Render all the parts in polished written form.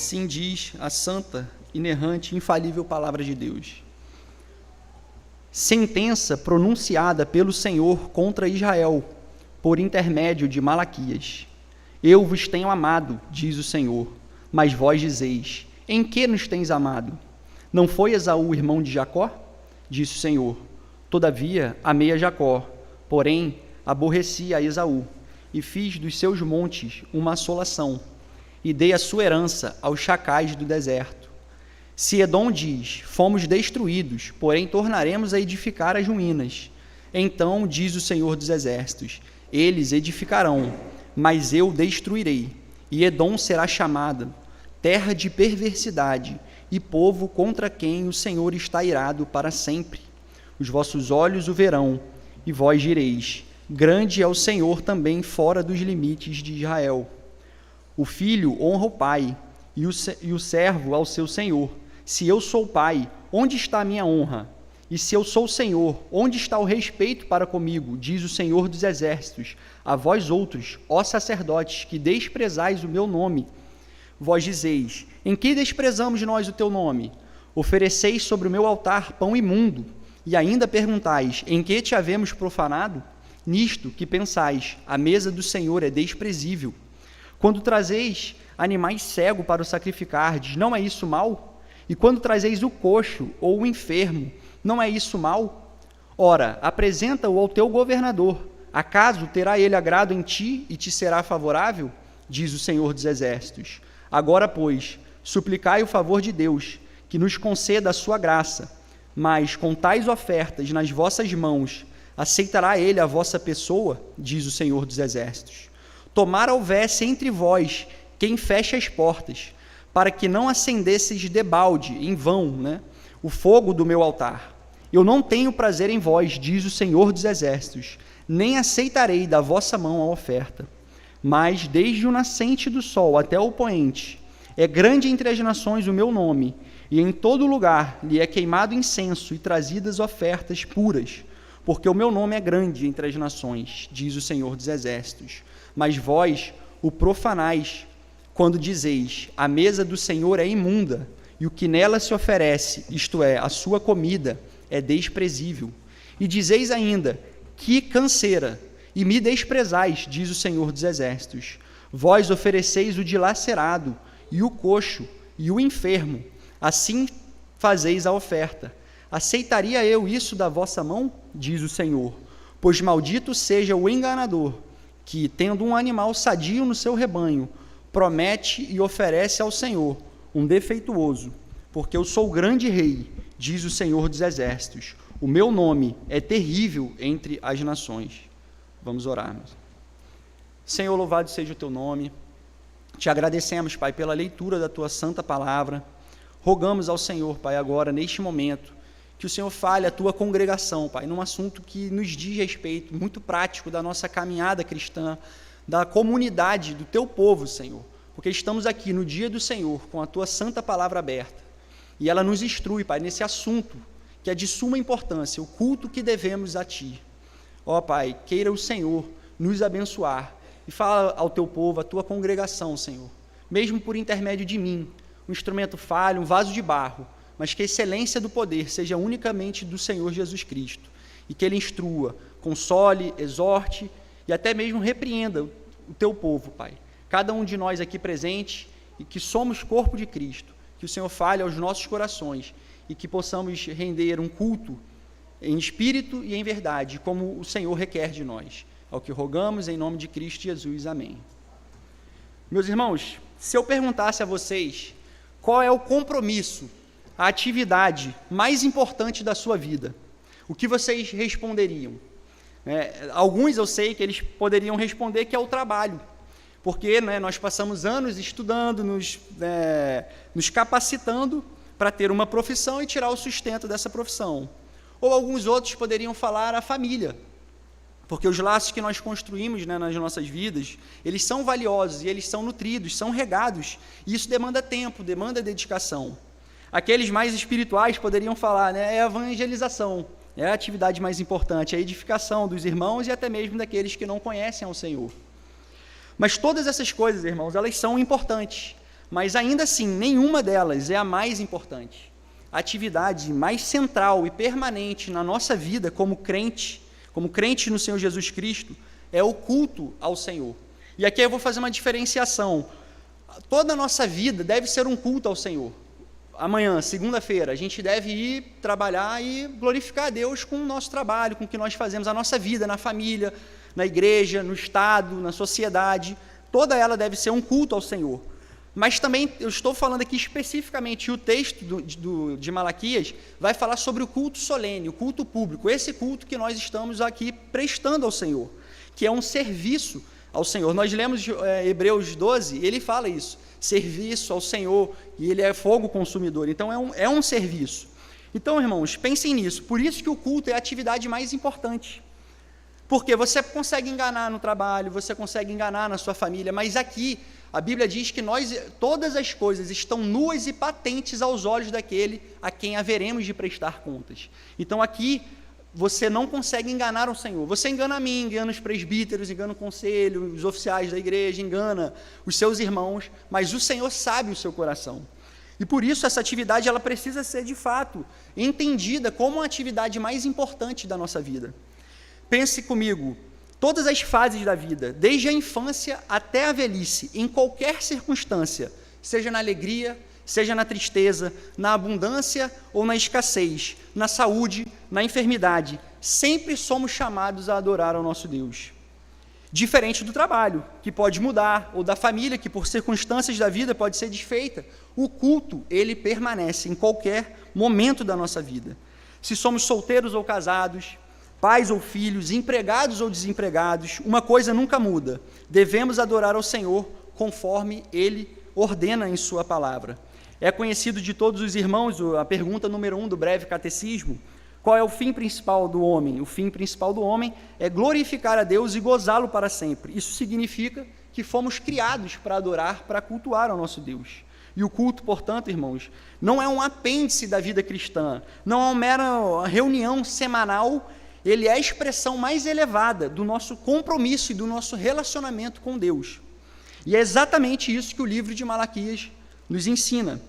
Assim diz a santa, inerrante e infalível palavra de Deus. Sentença pronunciada pelo Senhor contra Israel, por intermédio de Malaquias. Eu vos tenho amado, diz o Senhor, mas vós dizeis, em que nos tens amado? Não foi Esaú irmão de Jacó? Disse o Senhor, todavia amei a Jacó, porém aborreci a Esaú, e fiz dos seus montes uma assolação, e dei a sua herança aos chacais do deserto. Se Edom diz, fomos destruídos, porém tornaremos a edificar as ruínas. Então, diz o Senhor dos Exércitos, eles edificarão, mas eu destruirei, e Edom será chamada terra de perversidade, e povo contra quem o Senhor está irado para sempre. Os vossos olhos o verão, e vós direis, grande é o Senhor também fora dos limites de Israel. O filho honra o pai, e o servo ao seu senhor. Se eu sou pai, onde está a minha honra? E se eu sou Senhor, onde está o respeito para comigo? Diz o Senhor dos Exércitos. A vós outros, ó sacerdotes, que desprezais o meu nome. Vós dizeis, em que desprezamos nós o teu nome? Ofereceis sobre o meu altar pão imundo, e ainda perguntais, em que te havemos profanado? Nisto que pensais, a mesa do Senhor é desprezível. Quando trazeis animais cegos para o sacrificardes, não é isso mal? E quando trazeis o coxo ou o enfermo, não é isso mal? Ora, apresenta-o ao teu governador. Acaso terá ele agrado em ti e te será favorável? Diz o Senhor dos Exércitos. Agora, pois, suplicai o favor de Deus, que nos conceda a sua graça. Mas, com tais ofertas nas vossas mãos, aceitará ele a vossa pessoa? Diz o Senhor dos Exércitos. Tomara houvesse entre vós quem feche as portas, para que não acendesseis debalde, em vão, o fogo do meu altar. Eu não tenho prazer em vós, diz o Senhor dos Exércitos, nem aceitarei da vossa mão a oferta. Mas desde o nascente do sol até o poente, é grande entre as nações o meu nome, e em todo lugar lhe é queimado incenso e trazidas ofertas puras, porque o meu nome é grande entre as nações, diz o Senhor dos Exércitos. Mas vós o profanais, quando dizeis, a mesa do Senhor é imunda, e o que nela se oferece, isto é, a sua comida, é desprezível. E dizeis ainda, que canseira, e me desprezais, diz o Senhor dos Exércitos. Vós ofereceis o dilacerado, e o coxo, e o enfermo, assim fazeis a oferta. Aceitaria eu isso da vossa mão? Diz o Senhor. Pois maldito seja o enganador, que, tendo um animal sadio no seu rebanho, promete e oferece ao Senhor um defeituoso, porque eu sou o grande rei, diz o Senhor dos Exércitos. O meu nome é terrível entre as nações. Vamos orar. Senhor, louvado seja o teu nome. Te agradecemos, Pai, pela leitura da tua santa palavra. Rogamos ao Senhor, Pai, agora, neste momento, que o Senhor fale a tua congregação, Pai, num assunto que nos diz respeito, muito prático da nossa caminhada cristã, da comunidade, do teu povo, Senhor, porque estamos aqui no dia do Senhor, com a tua santa palavra aberta, e ela nos instrui, Pai, nesse assunto, que é de suma importância, o culto que devemos a ti. Ó, Pai, queira o Senhor nos abençoar, e fala ao teu povo, à tua congregação, Senhor, mesmo por intermédio de mim, um instrumento falho, um vaso de barro, mas que a excelência do poder seja unicamente do Senhor Jesus Cristo, e que Ele instrua, console, exorte, e até mesmo repreenda o teu povo, Pai. Cada um de nós aqui presente, e que somos corpo de Cristo, que o Senhor fale aos nossos corações, e que possamos render um culto em espírito e em verdade, como o Senhor requer de nós. Ao que rogamos em nome de Cristo Jesus. Amém. Meus irmãos, se eu perguntasse a vocês qual é o compromisso, a atividade mais importante da sua vida, o que vocês responderiam? Alguns eu sei que eles poderiam responder que é o trabalho, porque nós passamos anos estudando, nos capacitando para ter uma profissão e tirar o sustento dessa profissão. Ou alguns outros poderiam falar a família, porque os laços que nós construímos nas nossas vidas, eles são valiosos e eles são nutridos, são regados, e isso demanda tempo, demanda dedicação. Aqueles mais espirituais poderiam falar, é a evangelização, é a atividade mais importante, a edificação dos irmãos e até mesmo daqueles que não conhecem ao Senhor. Mas todas essas coisas, irmãos, elas são importantes, mas ainda assim, nenhuma delas é a mais importante. A atividade mais central e permanente na nossa vida como crente no Senhor Jesus Cristo, é o culto ao Senhor. E aqui eu vou fazer uma diferenciação. Toda a nossa vida deve ser um culto ao Senhor. Amanhã, segunda-feira, a gente deve ir trabalhar e glorificar a Deus com o nosso trabalho, com o que nós fazemos, a nossa vida, na família, na igreja, no Estado, na sociedade. Toda ela deve ser um culto ao Senhor. Mas também, eu estou falando aqui especificamente, o texto de Malaquias vai falar sobre o culto solene, o culto público, esse culto que nós estamos aqui prestando ao Senhor, que é um serviço ao Senhor. Nós lemos Hebreus 12, ele fala isso, serviço ao Senhor, e ele é fogo consumidor, então é um serviço. Então, irmãos, pensem nisso, por isso que o culto é a atividade mais importante, porque você consegue enganar no trabalho, você consegue enganar na sua família, mas aqui a Bíblia diz que todas as coisas estão nuas e patentes aos olhos daquele a quem haveremos de prestar contas. Então aqui você não consegue enganar o Senhor. Você engana a mim, engana os presbíteros, engana o conselho, os oficiais da igreja, engana os seus irmãos, mas o Senhor sabe o seu coração. E por isso essa atividade ela precisa ser de fato entendida como a atividade mais importante da nossa vida. Pense comigo. Todas as fases da vida, desde a infância até a velhice, em qualquer circunstância, seja na alegria, seja na tristeza, na abundância ou na escassez, na saúde, na enfermidade, sempre somos chamados a adorar ao nosso Deus. Diferente do trabalho, que pode mudar, ou da família, que por circunstâncias da vida pode ser desfeita, o culto, ele permanece em qualquer momento da nossa vida. Se somos solteiros ou casados, pais ou filhos, empregados ou desempregados, uma coisa nunca muda: devemos adorar ao Senhor conforme Ele ordena em sua palavra. É conhecido de todos os irmãos a pergunta número 1 do breve catecismo: qual é o fim principal do homem? O fim principal do homem é glorificar a Deus e gozá-lo para sempre. Isso significa que fomos criados para adorar, para cultuar ao nosso Deus. E o culto, portanto, irmãos, não é um apêndice da vida cristã, não é uma mera reunião semanal. Ele é a expressão mais elevada do nosso compromisso e do nosso relacionamento com Deus. E é exatamente isso que o livro de Malaquias nos ensina.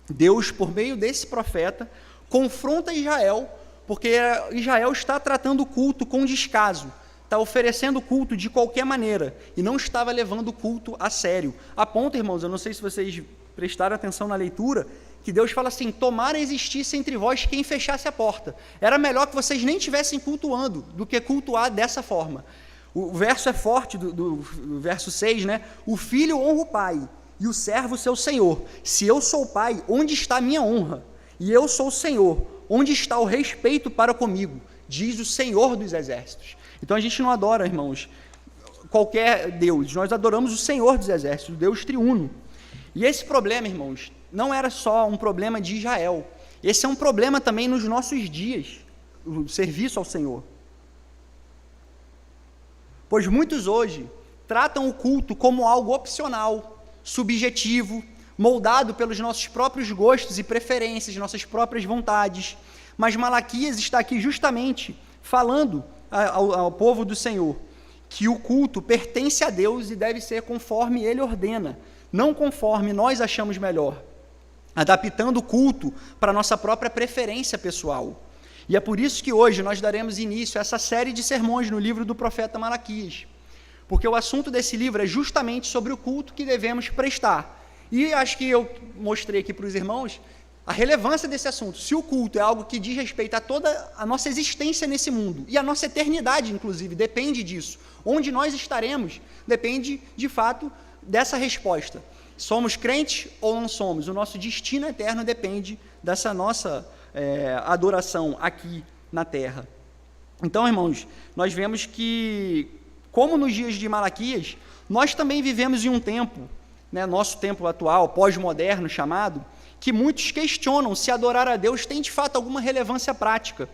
Deus, por meio desse profeta, confronta Israel, porque Israel está tratando o culto com descaso, está oferecendo o culto de qualquer maneira, e não estava levando o culto a sério. A ponto, irmãos, eu não sei se vocês prestaram atenção na leitura, que Deus fala assim: tomara existisse entre vós quem fechasse a porta. Era melhor que vocês nem estivessem cultuando do que cultuar dessa forma. O verso é forte, do verso 6, né? O filho honra o pai e o servo seu senhor. Se eu sou pai, onde está a minha honra? E eu sou o Senhor, onde está o respeito para comigo? Diz o Senhor dos exércitos. Então a gente não adora, irmãos, qualquer Deus, nós adoramos o Senhor dos exércitos, o Deus triuno. E esse problema, irmãos, não era só um problema de Israel, esse é um problema também nos nossos dias, o serviço ao Senhor. Pois muitos hoje tratam o culto como algo opcional, subjetivo, moldado pelos nossos próprios gostos e preferências, nossas próprias vontades. Mas Malaquias está aqui justamente falando ao povo do Senhor que o culto pertence a Deus e deve ser conforme Ele ordena, não conforme nós achamos melhor, adaptando o culto para a nossa própria preferência pessoal. E é por isso que hoje nós daremos início a essa série de sermões no livro do profeta Malaquias, porque o assunto desse livro é justamente sobre o culto que devemos prestar. E acho que eu mostrei aqui para os irmãos a relevância desse assunto. Se o culto é algo que diz respeito a toda a nossa existência nesse mundo, e a nossa eternidade, inclusive, depende disso. Onde nós estaremos depende, de fato, dessa resposta. Somos crentes ou não somos? O nosso destino eterno depende dessa nossa adoração aqui na terra. Então, irmãos, nós vemos que, como nos dias de Malaquias, nós também vivemos em um tempo, nosso tempo atual, pós-moderno chamado, que muitos questionam se adorar a Deus tem de fato alguma relevância prática.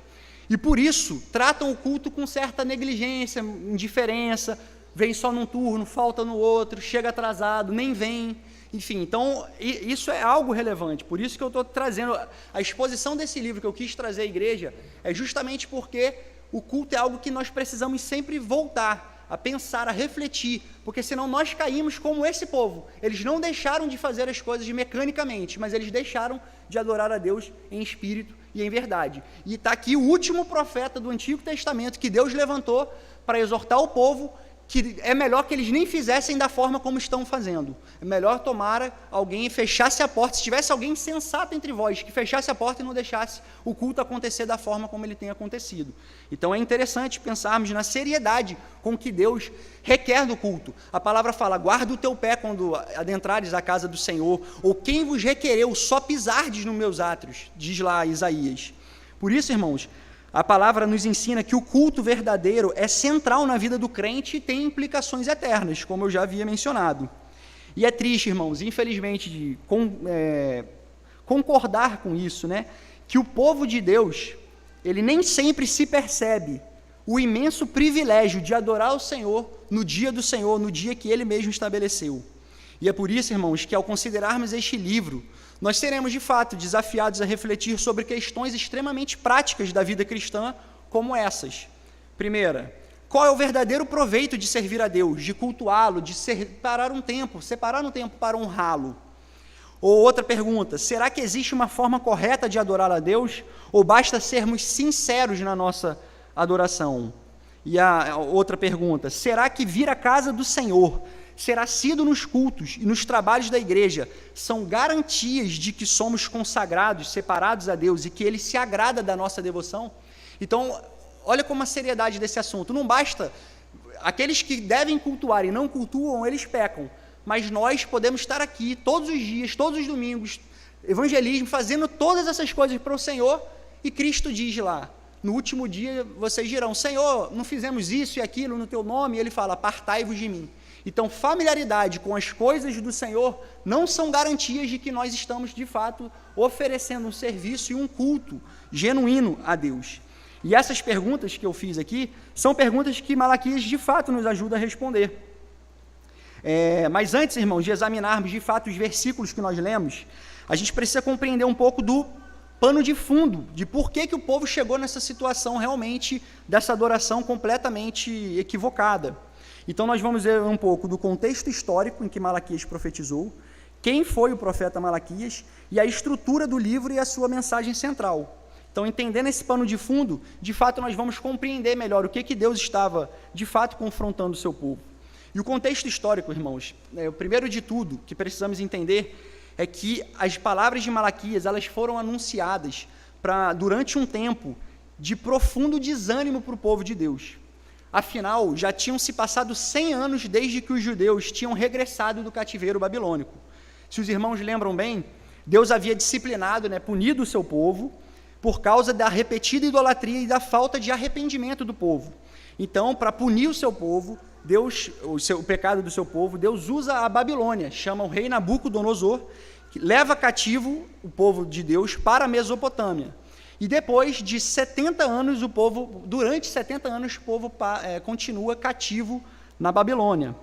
E por isso, tratam o culto com certa negligência, indiferença, vem só num turno, falta no outro, chega atrasado, nem vem. Enfim, então, isso é algo relevante. Por isso que eu estou trazendo, a exposição desse livro que eu quis trazer à igreja, é justamente porque o culto é algo que nós precisamos sempre voltar a pensar, a refletir, porque senão nós caímos como esse povo. Eles não deixaram de fazer as coisas mecanicamente, mas eles deixaram de adorar a Deus em espírito e em verdade. E está aqui o último profeta do Antigo Testamento que Deus levantou para exortar o povo que é melhor que eles nem fizessem da forma como estão fazendo. É melhor tomara alguém fechasse a porta, se tivesse alguém sensato entre vós, que fechasse a porta e não deixasse o culto acontecer da forma como ele tem acontecido. Então é interessante pensarmos na seriedade com que Deus requer do culto. A palavra fala, guarda o teu pé quando adentrares a casa do Senhor, ou quem vos requereu, só pisardes nos meus átrios, diz lá Isaías. Por isso, irmãos, a palavra nos ensina que o culto verdadeiro é central na vida do crente e tem implicações eternas, como eu já havia mencionado. E é triste, irmãos, infelizmente, de concordar com isso, né? Que o povo de Deus, ele nem sempre se percebe o imenso privilégio de adorar o Senhor no dia do Senhor, no dia que Ele mesmo estabeleceu. E é por isso, irmãos, que ao considerarmos este livro, nós seremos, de fato, desafiados a refletir sobre questões extremamente práticas da vida cristã, como essas. Primeira, qual é o verdadeiro proveito de servir a Deus, de cultuá-lo, de separar um tempo para honrá-lo? Ou outra pergunta, será que existe uma forma correta de adorar a Deus, ou basta sermos sinceros na nossa adoração? E a outra pergunta, será que vir à casa do Senhor, ser assíduo nos cultos e nos trabalhos da igreja são garantias de que somos consagrados, separados a Deus e que Ele se agrada da nossa devoção? Então, olha como a seriedade desse assunto. Não basta, aqueles que devem cultuar e não cultuam, eles pecam, mas nós podemos estar aqui todos os dias, todos os domingos, evangelismo, fazendo todas essas coisas para o Senhor, e Cristo diz lá, no último dia vocês dirão, Senhor, não fizemos isso e aquilo no teu nome, e Ele fala, apartai-vos de mim. Então, familiaridade com as coisas do Senhor não são garantias de que nós estamos, de fato, oferecendo um serviço e um culto genuíno a Deus. E essas perguntas que eu fiz aqui, são perguntas que Malaquias, de fato, nos ajuda a responder. Mas antes, irmãos, de examinarmos, de fato, os versículos que nós lemos, a gente precisa compreender um pouco do pano de fundo, de por que o povo chegou nessa situação realmente, dessa adoração completamente equivocada. Então, nós vamos ver um pouco do contexto histórico em que Malaquias profetizou, quem foi o profeta Malaquias e a estrutura do livro e a sua mensagem central. Então, entendendo esse pano de fundo, de fato, nós vamos compreender melhor o que Deus estava, de fato, confrontando o seu povo. E o contexto histórico, irmãos, o primeiro de tudo que precisamos entender é que as palavras de Malaquias, elas foram anunciadas durante um tempo de profundo desânimo para o povo de Deus. Afinal, já tinham se passado 100 anos desde que os judeus tinham regressado do cativeiro babilônico. Se os irmãos lembram bem, Deus havia disciplinado, punido o seu povo, por causa da repetida idolatria e da falta de arrependimento do povo. Então, para punir o seu povo, o pecado do seu povo, Deus usa a Babilônia, chama o rei Nabucodonosor, que leva cativo o povo de Deus para a Mesopotâmia. E depois de 70 anos, durante 70 anos, o povo continua cativo na Babilônia.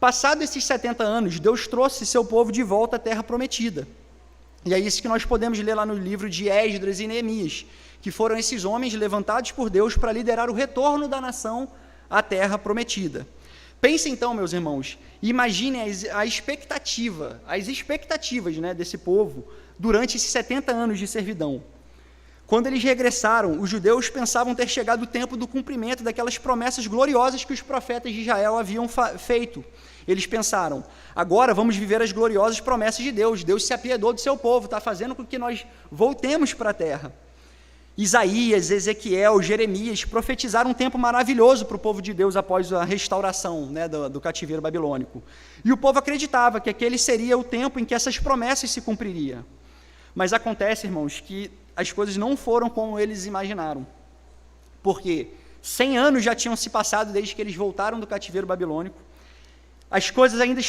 Passados esses 70 anos, Deus trouxe seu povo de volta à Terra Prometida. E é isso que nós podemos ler lá no livro de Esdras e Neemias, que foram esses homens levantados por Deus para liderar o retorno da nação à Terra Prometida. Pense então, meus irmãos, imaginem as expectativas desse povo durante esses 70 anos de servidão. Quando eles regressaram, os judeus pensavam ter chegado o tempo do cumprimento daquelas promessas gloriosas que os profetas de Israel haviam feito. Eles pensaram, agora vamos viver as gloriosas promessas de Deus. Deus se apiedou do seu povo, está fazendo com que nós voltemos para a terra. Isaías, Ezequiel, Jeremias profetizaram um tempo maravilhoso para o povo de Deus após a restauração do cativeiro babilônico. E o povo acreditava que aquele seria o tempo em que essas promessas se cumpririam. Mas acontece, irmãos, que as coisas não foram como eles imaginaram. Porque 100 anos já tinham se passado desde que eles voltaram do cativeiro babilônico. As coisas ainda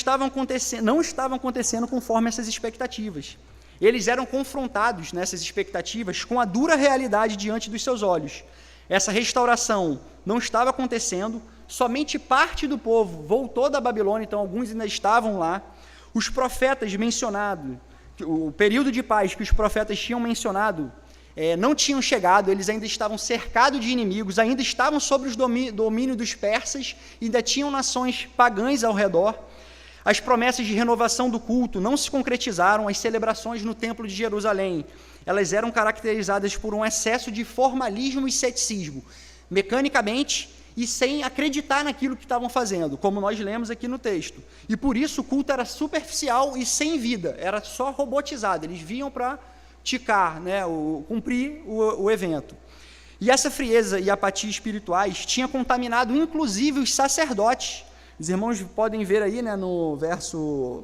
não estavam acontecendo conforme essas expectativas. Eles eram confrontados nessas expectativas com a dura realidade diante dos seus olhos. Essa restauração não estava acontecendo, somente parte do povo voltou da Babilônia, então alguns ainda estavam lá. Os profetas mencionados, o período de paz que os profetas tinham mencionado, não tinham chegado, eles ainda estavam cercados de inimigos, ainda estavam sob o domínio dos persas, ainda tinham nações pagãs ao redor. As promessas de renovação do culto não se concretizaram, as celebrações no Templo de Jerusalém, elas eram caracterizadas por um excesso de formalismo e ceticismo, mecanicamente e sem acreditar naquilo que estavam fazendo, como nós lemos aqui no texto. E por isso o culto era superficial e sem vida, era só robotizado, eles vinham para ticar, né, cumprir o evento. E essa frieza e apatia espirituais tinha contaminado inclusive os sacerdotes. Os irmãos podem ver aí, né, no verso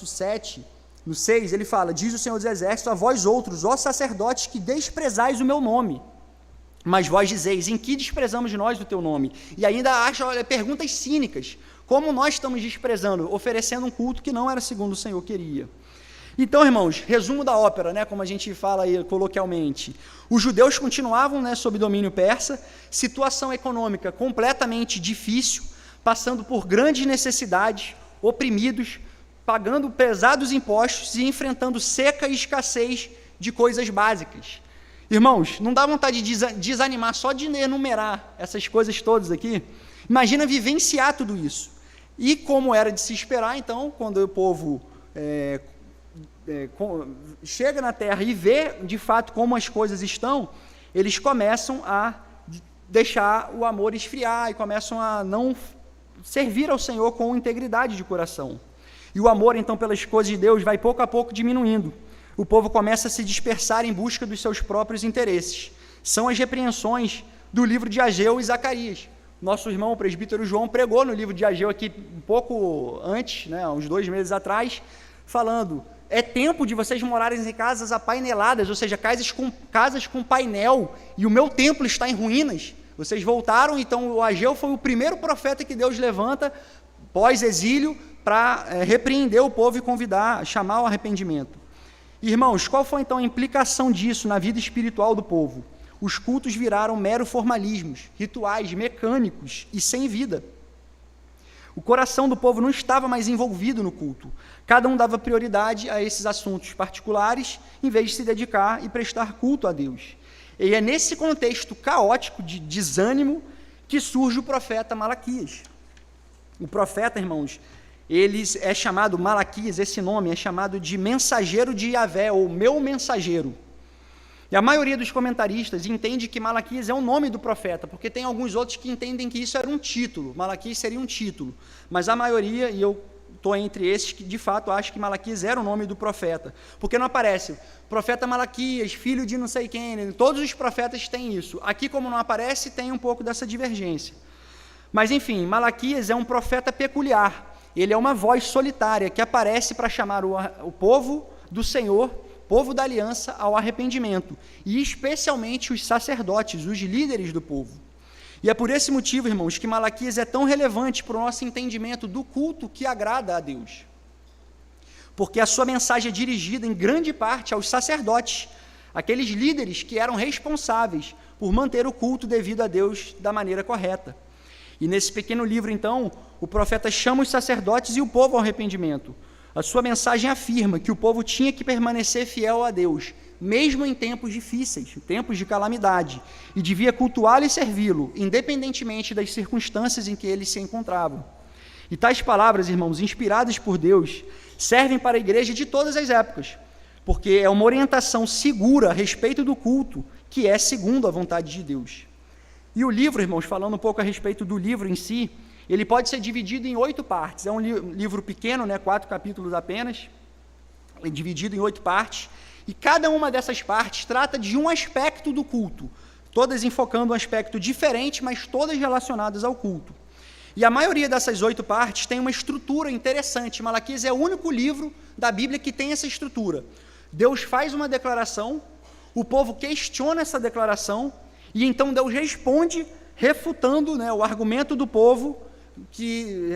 7, no 6, ele fala: diz o Senhor dos Exércitos a vós outros, ó sacerdotes, que desprezais o meu nome. Mas vós dizeis, em que desprezamos nós o teu nome? E ainda acha, olha, perguntas cínicas. Como nós estamos desprezando? Oferecendo um culto que não era segundo o Senhor queria. Então, irmãos, resumo da ópera, né, como a gente fala aí coloquialmente. Os judeus continuavam, né, sob domínio persa, situação econômica completamente difícil, passando por grandes necessidades, oprimidos, pagando pesados impostos e enfrentando seca e escassez de coisas básicas. Irmãos, não dá vontade de desanimar só de enumerar essas coisas todas aqui? Imagina vivenciar tudo isso. E como era de se esperar, então, quando o povo chega na terra e vê de fato como as coisas estão, eles começam a deixar o amor esfriar e começam a não servir ao Senhor com integridade de coração. E o amor, então, pelas coisas de Deus vai pouco a pouco diminuindo. O povo começa a se dispersar em busca dos seus próprios interesses. São as repreensões do livro de Ageu e Zacarias. Nosso irmão, o presbítero João, pregou no livro de Ageu aqui um pouco antes, né, uns 2 meses atrás, falando: é tempo de vocês morarem em casas apaineladas, ou seja, casas com painel, e o meu templo está em ruínas. Vocês voltaram, então o Ageu foi o primeiro profeta que Deus levanta pós-exílio para repreender o povo e chamar ao arrependimento. Irmãos, qual foi então a implicação disso na vida espiritual do povo? Os cultos viraram mero formalismos, rituais mecânicos e sem vida. O coração do povo não estava mais envolvido no culto. Cada um dava prioridade a esses assuntos particulares, em vez de se dedicar e prestar culto a Deus. E é nesse contexto caótico de desânimo que surge o profeta Malaquias. O profeta, irmãos, ele é chamado, Malaquias, esse nome é chamado de mensageiro de Yahvé, ou meu mensageiro. E a maioria dos comentaristas entende que Malaquias é o nome do profeta, porque tem alguns outros que entendem que isso era um título, Malaquias seria um título, mas a maioria, e eu estou entre esses que de fato acham que Malaquias era o nome do profeta, porque não aparece profeta Malaquias, filho de não sei quem, todos os profetas têm isso. Aqui, como não aparece, tem um pouco dessa divergência. Mas enfim, Malaquias é um profeta peculiar, ele é uma voz solitária que aparece para chamar o povo do Senhor, povo da aliança, ao arrependimento, e especialmente os sacerdotes, os líderes do povo. E é por esse motivo, irmãos, que Malaquias é tão relevante para o nosso entendimento do culto que agrada a Deus. Porque a sua mensagem é dirigida em grande parte aos sacerdotes, aqueles líderes que eram responsáveis por manter o culto devido a Deus da maneira correta. E nesse pequeno livro, então, o profeta chama os sacerdotes e o povo ao arrependimento. A sua mensagem afirma que o povo tinha que permanecer fiel a Deus, mesmo em tempos difíceis, tempos de calamidade, e devia cultuá-lo e servi-lo, independentemente das circunstâncias em que eles se encontravam. E tais palavras, irmãos, inspiradas por Deus, servem para a igreja de todas as épocas, porque é uma orientação segura a respeito do culto, que é segundo a vontade de Deus. E o livro, irmãos, falando um pouco a respeito do livro em si, ele pode ser dividido em 8 partes. É um livro pequeno, né, 4 capítulos apenas, dividido em 8 partes, e cada uma dessas partes trata de um aspecto do culto, todas enfocando um aspecto diferente, mas todas relacionadas ao culto. E a maioria dessas 8 partes tem uma estrutura interessante. Malaquias é o único livro da Bíblia que tem essa estrutura. Deus faz uma declaração, o povo questiona essa declaração, e então Deus responde refutando, né, o argumento do povo,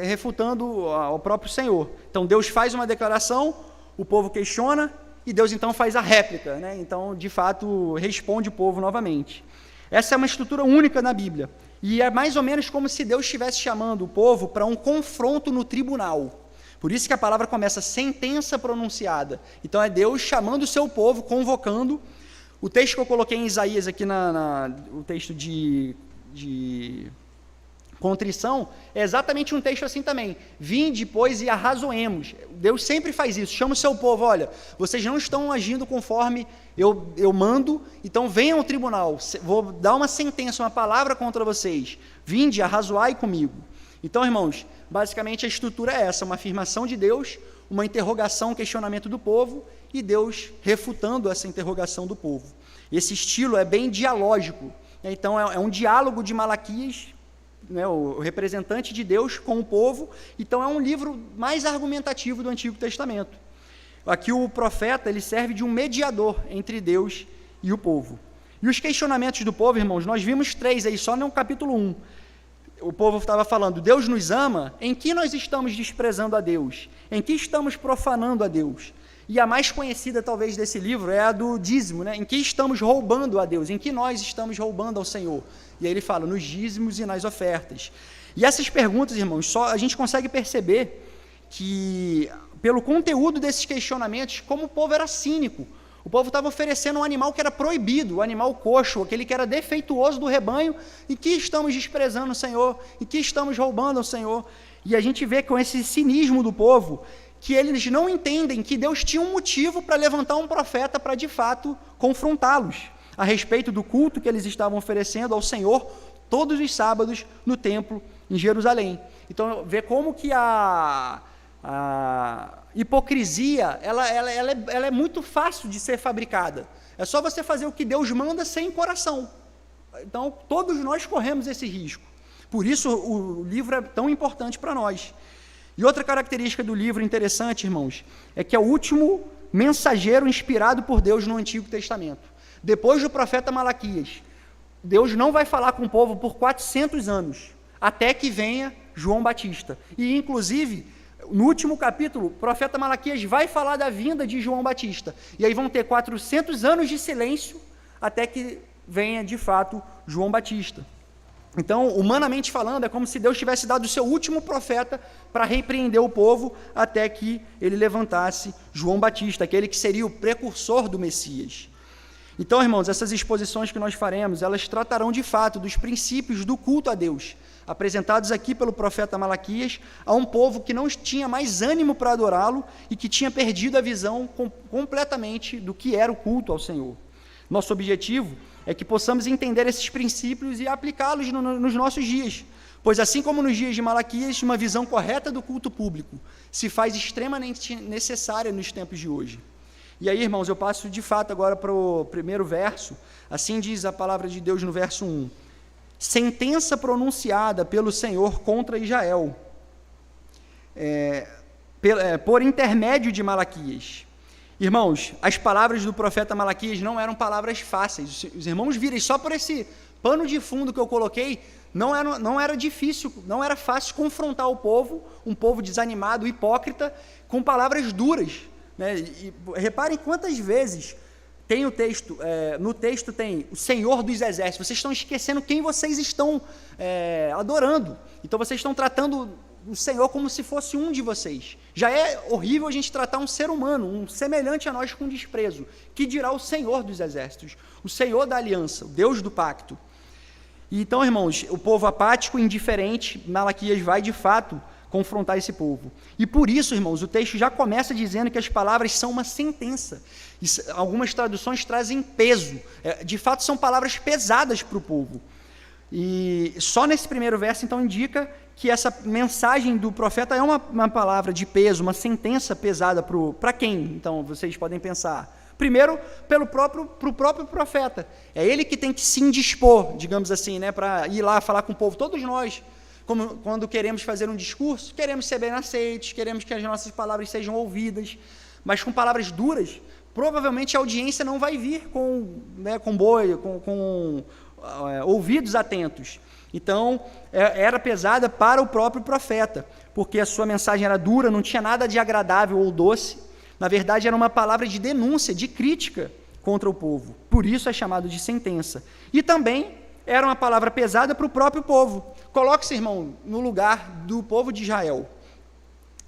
refutando ao próprio Senhor. Então Deus faz uma declaração, o povo questiona, e Deus então faz a réplica, né? Então de fato responde o povo novamente. Essa é uma estrutura única na Bíblia, e é mais ou menos como se Deus estivesse chamando o povo para um confronto no tribunal. Por isso que a palavra começa sentença pronunciada. Então é Deus chamando o seu povo, convocando O texto que eu coloquei em Isaías aqui, o texto de contrição, é exatamente um texto assim também. Vinde, pois, e arrazoemos. Deus sempre faz isso, chama o seu povo, olha, vocês não estão agindo conforme eu mando, então venham ao tribunal, vou dar uma sentença, uma palavra contra vocês. Vinde, arrazoai comigo. Então, irmãos, basicamente a estrutura é essa, uma afirmação de Deus, uma interrogação, um questionamento do povo, e Deus refutando essa interrogação do povo. Esse estilo é bem dialógico, né? Então é um diálogo de Malaquias, né, o representante de Deus com o povo. Então é um livro mais argumentativo do Antigo Testamento. Aqui o profeta, ele serve de um mediador entre Deus e o povo. E os questionamentos do povo, irmãos, nós vimos 3 aí, só no capítulo 1. O povo estava falando, Deus nos ama, em que nós estamos desprezando a Deus? Em que estamos profanando a Deus? E a mais conhecida, talvez, desse livro é a do dízimo, né? Em que estamos roubando a Deus? Em que nós estamos roubando ao Senhor? E aí ele fala, nos dízimos e nas ofertas. E essas perguntas, irmãos, só a gente consegue perceber que, pelo conteúdo desses questionamentos, como o povo era cínico. O povo estava oferecendo um animal que era proibido, o animal coxo, aquele que era defeituoso do rebanho, em que estamos desprezando o Senhor, em que estamos roubando ao Senhor. E a gente vê com esse cinismo do povo, que eles não entendem que Deus tinha um motivo para levantar um profeta para, de fato, confrontá-los a respeito do culto que eles estavam oferecendo ao Senhor todos os sábados no templo em Jerusalém. Então, vê como que a hipocrisia, ela é muito fácil de ser fabricada. É só você fazer o que Deus manda sem coração. Então, todos nós corremos esse risco. Por isso, o livro é tão importante para nós. E outra característica do livro interessante, irmãos, é que é o último mensageiro inspirado por Deus no Antigo Testamento. Depois do profeta Malaquias, Deus não vai falar com o povo por 400 anos, até que venha João Batista. E, inclusive, no último capítulo, o profeta Malaquias vai falar da vinda de João Batista. E aí vão ter 400 anos de silêncio, até que venha, de fato, João Batista. Então, humanamente falando, é como se Deus tivesse dado o seu último profeta para repreender o povo até que ele levantasse João Batista, aquele que seria o precursor do Messias. Então, irmãos, essas exposições que nós faremos, elas tratarão de fato dos princípios do culto a Deus, apresentados aqui pelo profeta Malaquias a um povo que não tinha mais ânimo para adorá-lo e que tinha perdido a visão completamente do que era o culto ao Senhor. Nosso objetivo é que possamos entender esses princípios e aplicá-los nos nossos dias, pois assim como nos dias de Malaquias, uma visão correta do culto público se faz extremamente necessária nos tempos de hoje. E aí, irmãos, eu passo de fato agora para o primeiro verso. Assim diz a palavra de Deus no verso 1. Sentença pronunciada pelo Senhor contra Israel, por intermédio de Malaquias. Irmãos, as palavras do profeta Malaquias não eram palavras fáceis. Os irmãos virem só por esse pano de fundo que eu coloquei, não era difícil, não era fácil confrontar o povo, um povo desanimado, hipócrita, com palavras duras, né? E reparem quantas vezes tem o texto, no texto tem o Senhor dos Exércitos. Vocês estão esquecendo quem vocês estão adorando. Então vocês estão tratando o Senhor como se fosse um de vocês. Já é horrível a gente tratar um ser humano, um semelhante a nós, com desprezo. Que dirá o Senhor dos Exércitos, o Senhor da aliança, o Deus do pacto. E então, irmãos, o povo apático, indiferente, Malaquias vai de fato confrontar esse povo. E por isso, irmãos, o texto já começa dizendo que as palavras são uma sentença. Algumas traduções trazem peso. De fato, são palavras pesadas para o povo. E só nesse primeiro verso, então, indica que essa mensagem do profeta é uma palavra de peso, uma sentença pesada para quem? Então, vocês podem pensar. Primeiro, para o próprio profeta. É ele que tem que se indispor, digamos assim, né, para ir lá falar com o povo. Todos nós, quando queremos fazer um discurso, queremos ser bem aceitos, queremos que as nossas palavras sejam ouvidas, mas com palavras duras, provavelmente a audiência não vai vir com ouvidos atentos. Então, era pesada para o próprio profeta, porque a sua mensagem era dura, não tinha nada de agradável ou doce. Na verdade, era uma palavra de denúncia, de crítica contra o povo. Por isso é chamado de sentença. E também era uma palavra pesada para o próprio povo. Coloque-se, irmão, no lugar do povo de Israel.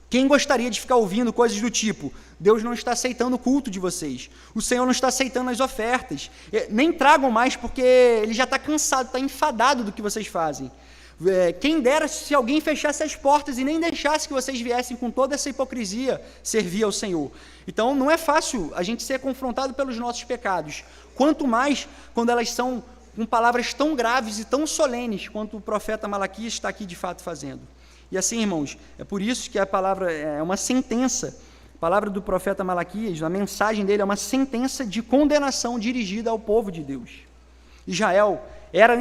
Quem gostaria de ficar ouvindo coisas do tipo: Deus não está aceitando o culto de vocês, o Senhor não está aceitando as ofertas, nem tragam mais porque Ele já está cansado, está enfadado do que vocês fazem. Quem dera se alguém fechasse as portas e nem deixasse que vocês viessem com toda essa hipocrisia servir ao Senhor. Então não é fácil a gente ser confrontado pelos nossos pecados, quanto mais quando elas são com palavras tão graves e tão solenes quanto o profeta Malaquias está aqui de fato fazendo. E assim, irmãos, é por isso que a palavra é uma sentença, a palavra do profeta Malaquias, a mensagem dele é uma sentença de condenação dirigida ao povo de Deus. Israel era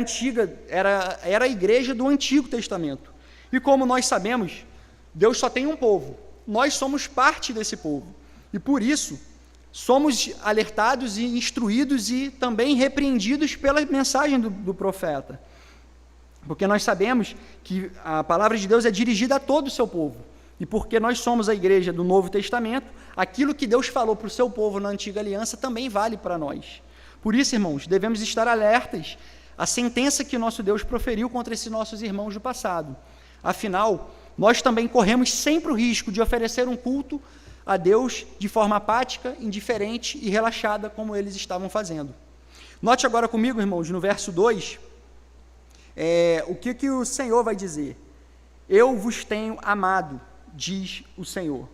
a igreja do Antigo Testamento. E como nós sabemos, Deus só tem um povo. Nós somos parte desse povo. E por isso, somos alertados e instruídos e também repreendidos pela mensagem do profeta. Porque nós sabemos que a palavra de Deus é dirigida a todo o seu povo. E porque nós somos a igreja do Novo Testamento, aquilo que Deus falou para o seu povo na Antiga Aliança também vale para nós. Por isso, irmãos, devemos estar alertas à sentença que nosso Deus proferiu contra esses nossos irmãos do passado. Afinal, nós também corremos sempre o risco de oferecer um culto a Deus de forma apática, indiferente e relaxada, como eles estavam fazendo. Note agora comigo, irmãos, no verso 2, o que o Senhor vai dizer. Eu vos tenho amado, diz o Senhor.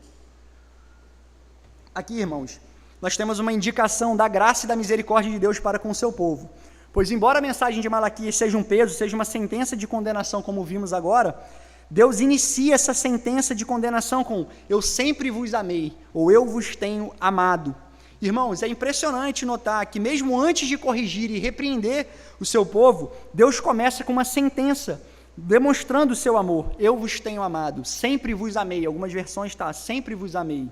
Aqui, irmãos, nós temos uma indicação da graça e da misericórdia de Deus para com o seu povo. Pois, embora a mensagem de Malaquias seja um peso, seja uma sentença de condenação, como vimos agora, Deus inicia essa sentença de condenação com: eu sempre vos amei, ou eu vos tenho amado. Irmãos, é impressionante notar que mesmo antes de corrigir e repreender o seu povo, Deus começa com uma sentença, demonstrando o seu amor. Eu vos tenho amado, sempre vos amei. Algumas versões está: sempre vos amei.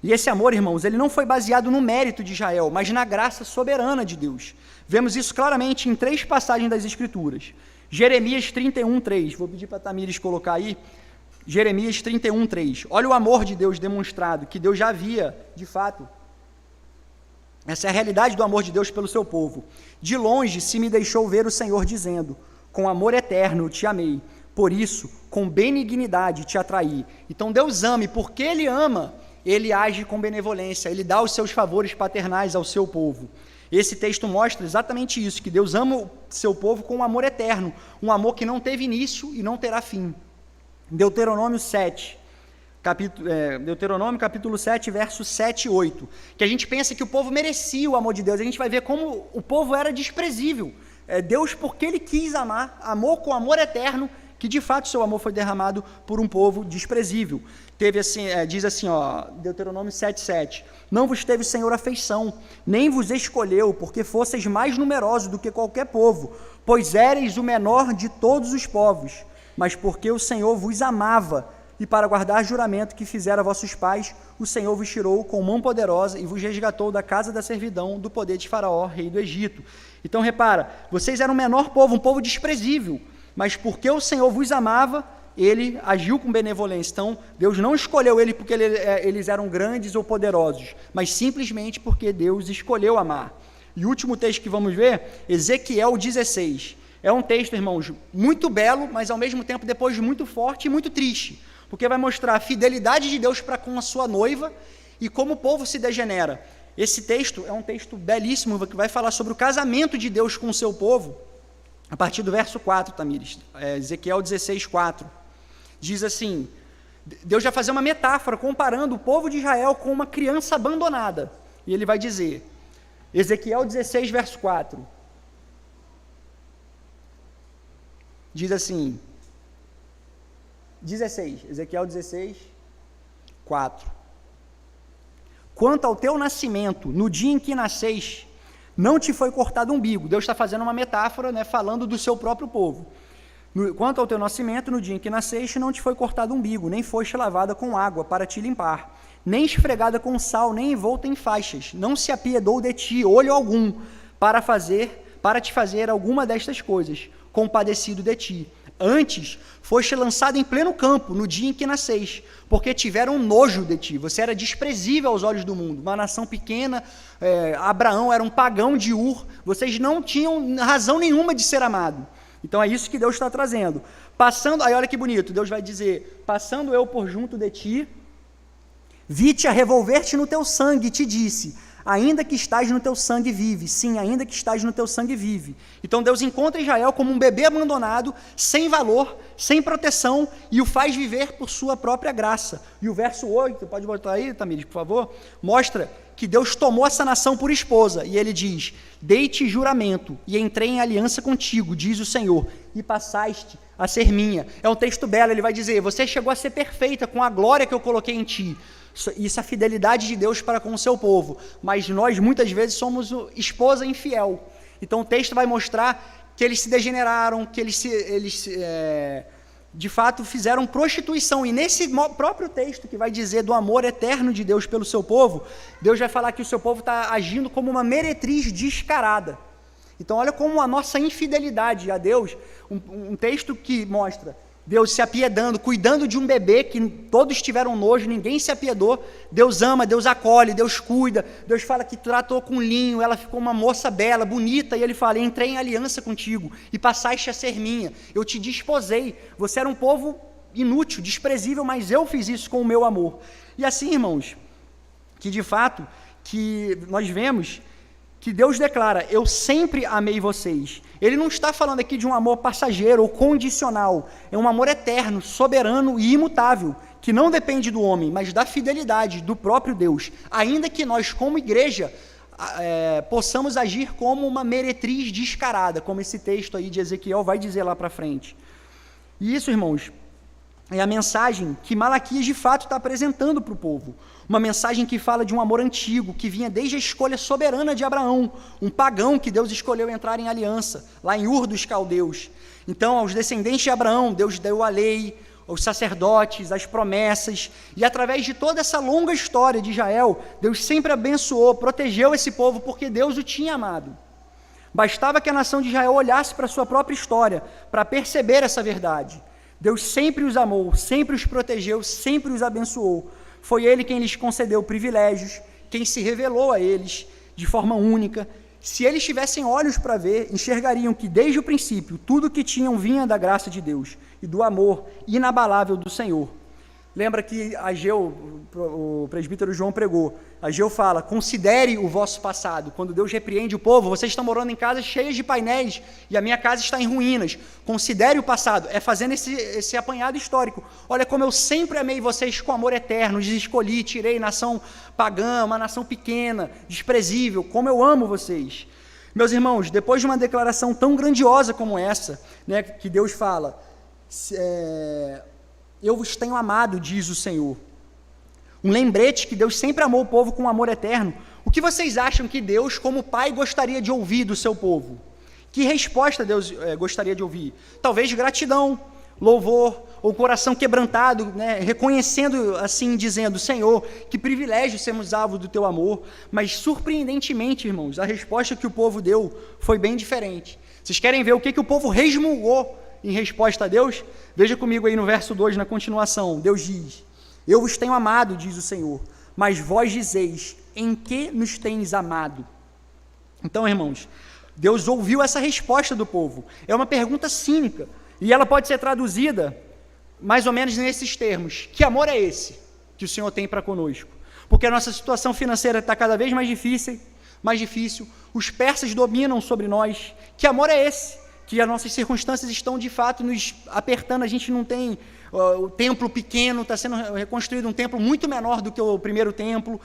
E esse amor, irmãos, ele não foi baseado no mérito de Israel, mas na graça soberana de Deus. Vemos isso claramente em 3 passagens das Escrituras. Jeremias 31:3, vou pedir para a Tamires colocar aí, Jeremias 31:3. Olha o amor de Deus demonstrado, que Deus já havia, de fato. Essa é a realidade do amor de Deus pelo seu povo. De longe se me deixou ver o Senhor dizendo: com amor eterno te amei, por isso, com benignidade te atraí. Então Deus ama, e porque Ele ama, Ele age com benevolência, Ele dá os seus favores paternais ao seu povo. Esse texto mostra exatamente isso, que Deus ama o seu povo com um amor eterno, um amor que não teve início e não terá fim. Deuteronômio capítulo 7, versos 7 e 8, que a gente pensa que o povo merecia o amor de Deus, a gente vai ver como o povo era desprezível. Deus, porque Ele quis amar, amou com amor eterno, que de fato seu amor foi derramado por um povo desprezível. Diz assim, Deuteronômio 7:7, não vos teve o Senhor afeição, nem vos escolheu, porque fosseis mais numerosos do que qualquer povo, pois éreis o menor de todos os povos, mas porque o Senhor vos amava, e para guardar juramento que fizera vossos pais, o Senhor vos tirou com mão poderosa e vos resgatou da casa da servidão, do poder de Faraó, rei do Egito. Então repara, vocês eram o menor povo, um povo desprezível, mas porque o Senhor vos amava, Ele agiu com benevolência. Então, Deus não escolheu ele porque eles eram grandes ou poderosos, mas simplesmente porque Deus escolheu amar. E o último texto que vamos ver, Ezequiel 16. É um texto, irmãos, muito belo, mas ao mesmo tempo depois muito forte e muito triste, porque vai mostrar a fidelidade de Deus para com a sua noiva e como o povo se degenera. Esse texto é um texto belíssimo, que vai falar sobre o casamento de Deus com o seu povo, a partir do verso 4, Tamires, Ezequiel 16, 4, diz assim, Deus vai fazer uma metáfora, comparando o povo de Israel com uma criança abandonada, e ele vai dizer, Ezequiel 16, verso 4, diz assim, 16, Ezequiel 16, 4, quanto ao teu nascimento, no dia em que nasceste, não te foi cortado o umbigo. Deus está fazendo uma metáfora, falando do seu próprio povo. Quanto ao teu nascimento, no dia em que nasceste, não te foi cortado o umbigo, nem foste lavada com água para te limpar, nem esfregada com sal, nem envolta em faixas. Não se apiedou de ti, olho algum, para te fazer alguma destas coisas, compadecido de ti. Antes, foste lançado em pleno campo, no dia em que nasceste, porque tiveram nojo de ti. Você era desprezível aos olhos do mundo, uma nação pequena, Abraão era um pagão de Ur, vocês não tinham razão nenhuma de ser amado. Então é isso que Deus está trazendo. Passando, aí olha que bonito, Deus vai dizer, passando eu por junto de ti, vi-te a revolver-te no teu sangue e te disse, ainda que estás no teu sangue vive, sim, ainda que estás no teu sangue vive. Então Deus encontra Israel como um bebê abandonado, sem valor, sem proteção, e o faz viver por sua própria graça. E o verso 8, pode botar aí, Tamires, por favor, mostra que Deus tomou essa nação por esposa, e ele diz, dei-te juramento, e entrei em aliança contigo, diz o Senhor, e passaste a ser minha. É um texto belo, ele vai dizer, você chegou a ser perfeita com a glória que eu coloquei em ti. Isso é a fidelidade de Deus para com o seu povo, mas nós muitas vezes somos esposa infiel. Então o texto vai mostrar que eles se degeneraram, que eles de fato fizeram prostituição, e nesse próprio texto que vai dizer do amor eterno de Deus pelo seu povo, Deus vai falar que o seu povo está agindo como uma meretriz descarada. Então olha como a nossa infidelidade a Deus, um texto que mostra Deus se apiedando, cuidando de um bebê que todos tiveram nojo, ninguém se apiedou. Deus ama, Deus acolhe, Deus cuida. Deus fala que tratou com linho, ela ficou uma moça bela, bonita, e ele fala, entrei em aliança contigo e passaste a ser minha. Eu te desposei, você era um povo inútil, desprezível, mas eu fiz isso com o meu amor. E assim, irmãos, que de fato, que nós vemos que Deus declara, eu sempre amei vocês. Ele não está falando aqui de um amor passageiro ou condicional, é um amor eterno, soberano e imutável, que não depende do homem, mas da fidelidade do próprio Deus, ainda que nós, como igreja, possamos agir como uma meretriz descarada, como esse texto aí de Ezequiel vai dizer lá para frente. E isso, irmãos, é a mensagem que Malaquias de fato está apresentando para o povo. Uma mensagem que fala de um amor antigo, que vinha desde a escolha soberana de Abraão, um pagão que Deus escolheu entrar em aliança, lá em Ur dos Caldeus. Então, aos descendentes de Abraão, Deus deu a lei, aos sacerdotes, as promessas, e através de toda essa longa história de Israel, Deus sempre abençoou, protegeu esse povo, porque Deus o tinha amado. Bastava que a nação de Israel olhasse para a sua própria história, para perceber essa verdade. Deus sempre os amou, sempre os protegeu, sempre os abençoou. Foi Ele quem lhes concedeu privilégios, quem se revelou a eles de forma única. Se eles tivessem olhos para ver, enxergariam que desde o princípio tudo que tinham vinha da graça de Deus e do amor inabalável do Senhor. Lembra que Ageu, o presbítero João pregou, Ageu fala, considere o vosso passado. Quando Deus repreende o povo, vocês estão morando em casas cheias de painéis e a minha casa está em ruínas. Considere o passado, é fazendo esse apanhado histórico. Olha como eu sempre amei vocês com amor eterno, os escolhi, tirei nação pagã, uma nação pequena, desprezível, como eu amo vocês. Meus irmãos, depois de uma declaração tão grandiosa como essa, né, que Deus fala, eu vos tenho amado, diz o Senhor. Um lembrete que Deus sempre amou o povo com amor eterno. O que vocês acham que Deus, como Pai, gostaria de ouvir do seu povo? Que resposta Deus gostaria de ouvir? Talvez gratidão, louvor, ou coração quebrantado, né, reconhecendo assim, dizendo, Senhor, que privilégio sermos alvo do teu amor. Mas, surpreendentemente, irmãos, a resposta que o povo deu foi bem diferente. Vocês querem ver o que o povo resmungou em resposta a Deus? Veja comigo aí no verso 2, na continuação. Deus diz, eu vos tenho amado, diz o Senhor, mas vós dizeis, em que nos tens amado? Então, irmãos, Deus ouviu essa resposta do povo. É uma pergunta cínica, e ela pode ser traduzida mais ou menos nesses termos. Que amor é esse que o Senhor tem para conosco? Porque a nossa situação financeira está cada vez mais difícil, os persas dominam sobre nós. Que amor é esse? Que as nossas circunstâncias estão de fato nos apertando, a gente não tem o templo pequeno, está sendo reconstruído um templo muito menor do que o primeiro templo.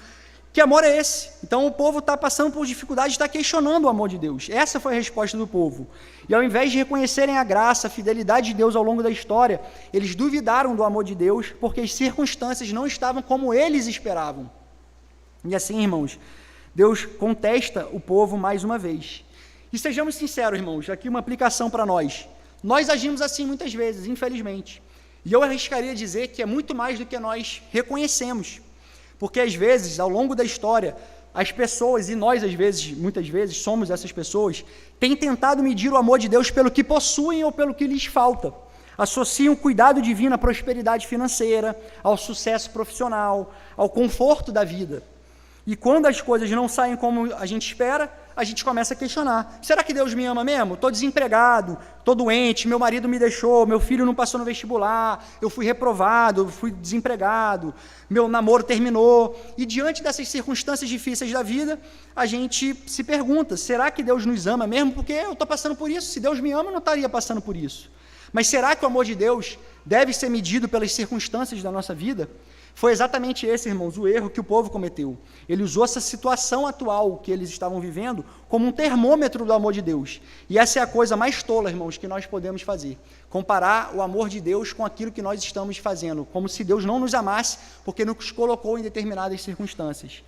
Que amor é esse? Então o povo está passando por dificuldade, está questionando o amor de Deus. Essa foi a resposta do povo. E ao invés de reconhecerem a graça, a fidelidade de Deus ao longo da história, eles duvidaram do amor de Deus, porque as circunstâncias não estavam como eles esperavam. E assim, irmãos, Deus contesta o povo mais uma vez. E sejamos sinceros, irmãos, aqui uma aplicação para nós. Nós agimos assim muitas vezes, infelizmente. E eu arriscaria dizer que é muito mais do que nós reconhecemos. Porque às vezes, ao longo da história, as pessoas, e nós às vezes, muitas vezes, somos essas pessoas, têm tentado medir o amor de Deus pelo que possuem ou pelo que lhes falta. Associam o cuidado divino à prosperidade financeira, ao sucesso profissional, ao conforto da vida. E quando as coisas não saem como a gente espera, a gente começa a questionar, será que Deus me ama mesmo? Estou desempregado, estou doente, meu marido me deixou, meu filho não passou no vestibular, eu fui reprovado, eu fui desempregado, meu namoro terminou, e diante dessas circunstâncias difíceis da vida, a gente se pergunta, será que Deus nos ama mesmo? Porque eu estou passando por isso, se Deus me ama, eu não estaria passando por isso. Mas será que o amor de Deus deve ser medido pelas circunstâncias da nossa vida? Foi exatamente esse, irmãos, o erro que o povo cometeu. Ele usou essa situação atual que eles estavam vivendo como um termômetro do amor de Deus. E essa é a coisa mais tola, irmãos, que nós podemos fazer. Comparar o amor de Deus com aquilo que nós estamos fazendo, como se Deus não nos amasse, porque nos colocou em determinadas circunstâncias.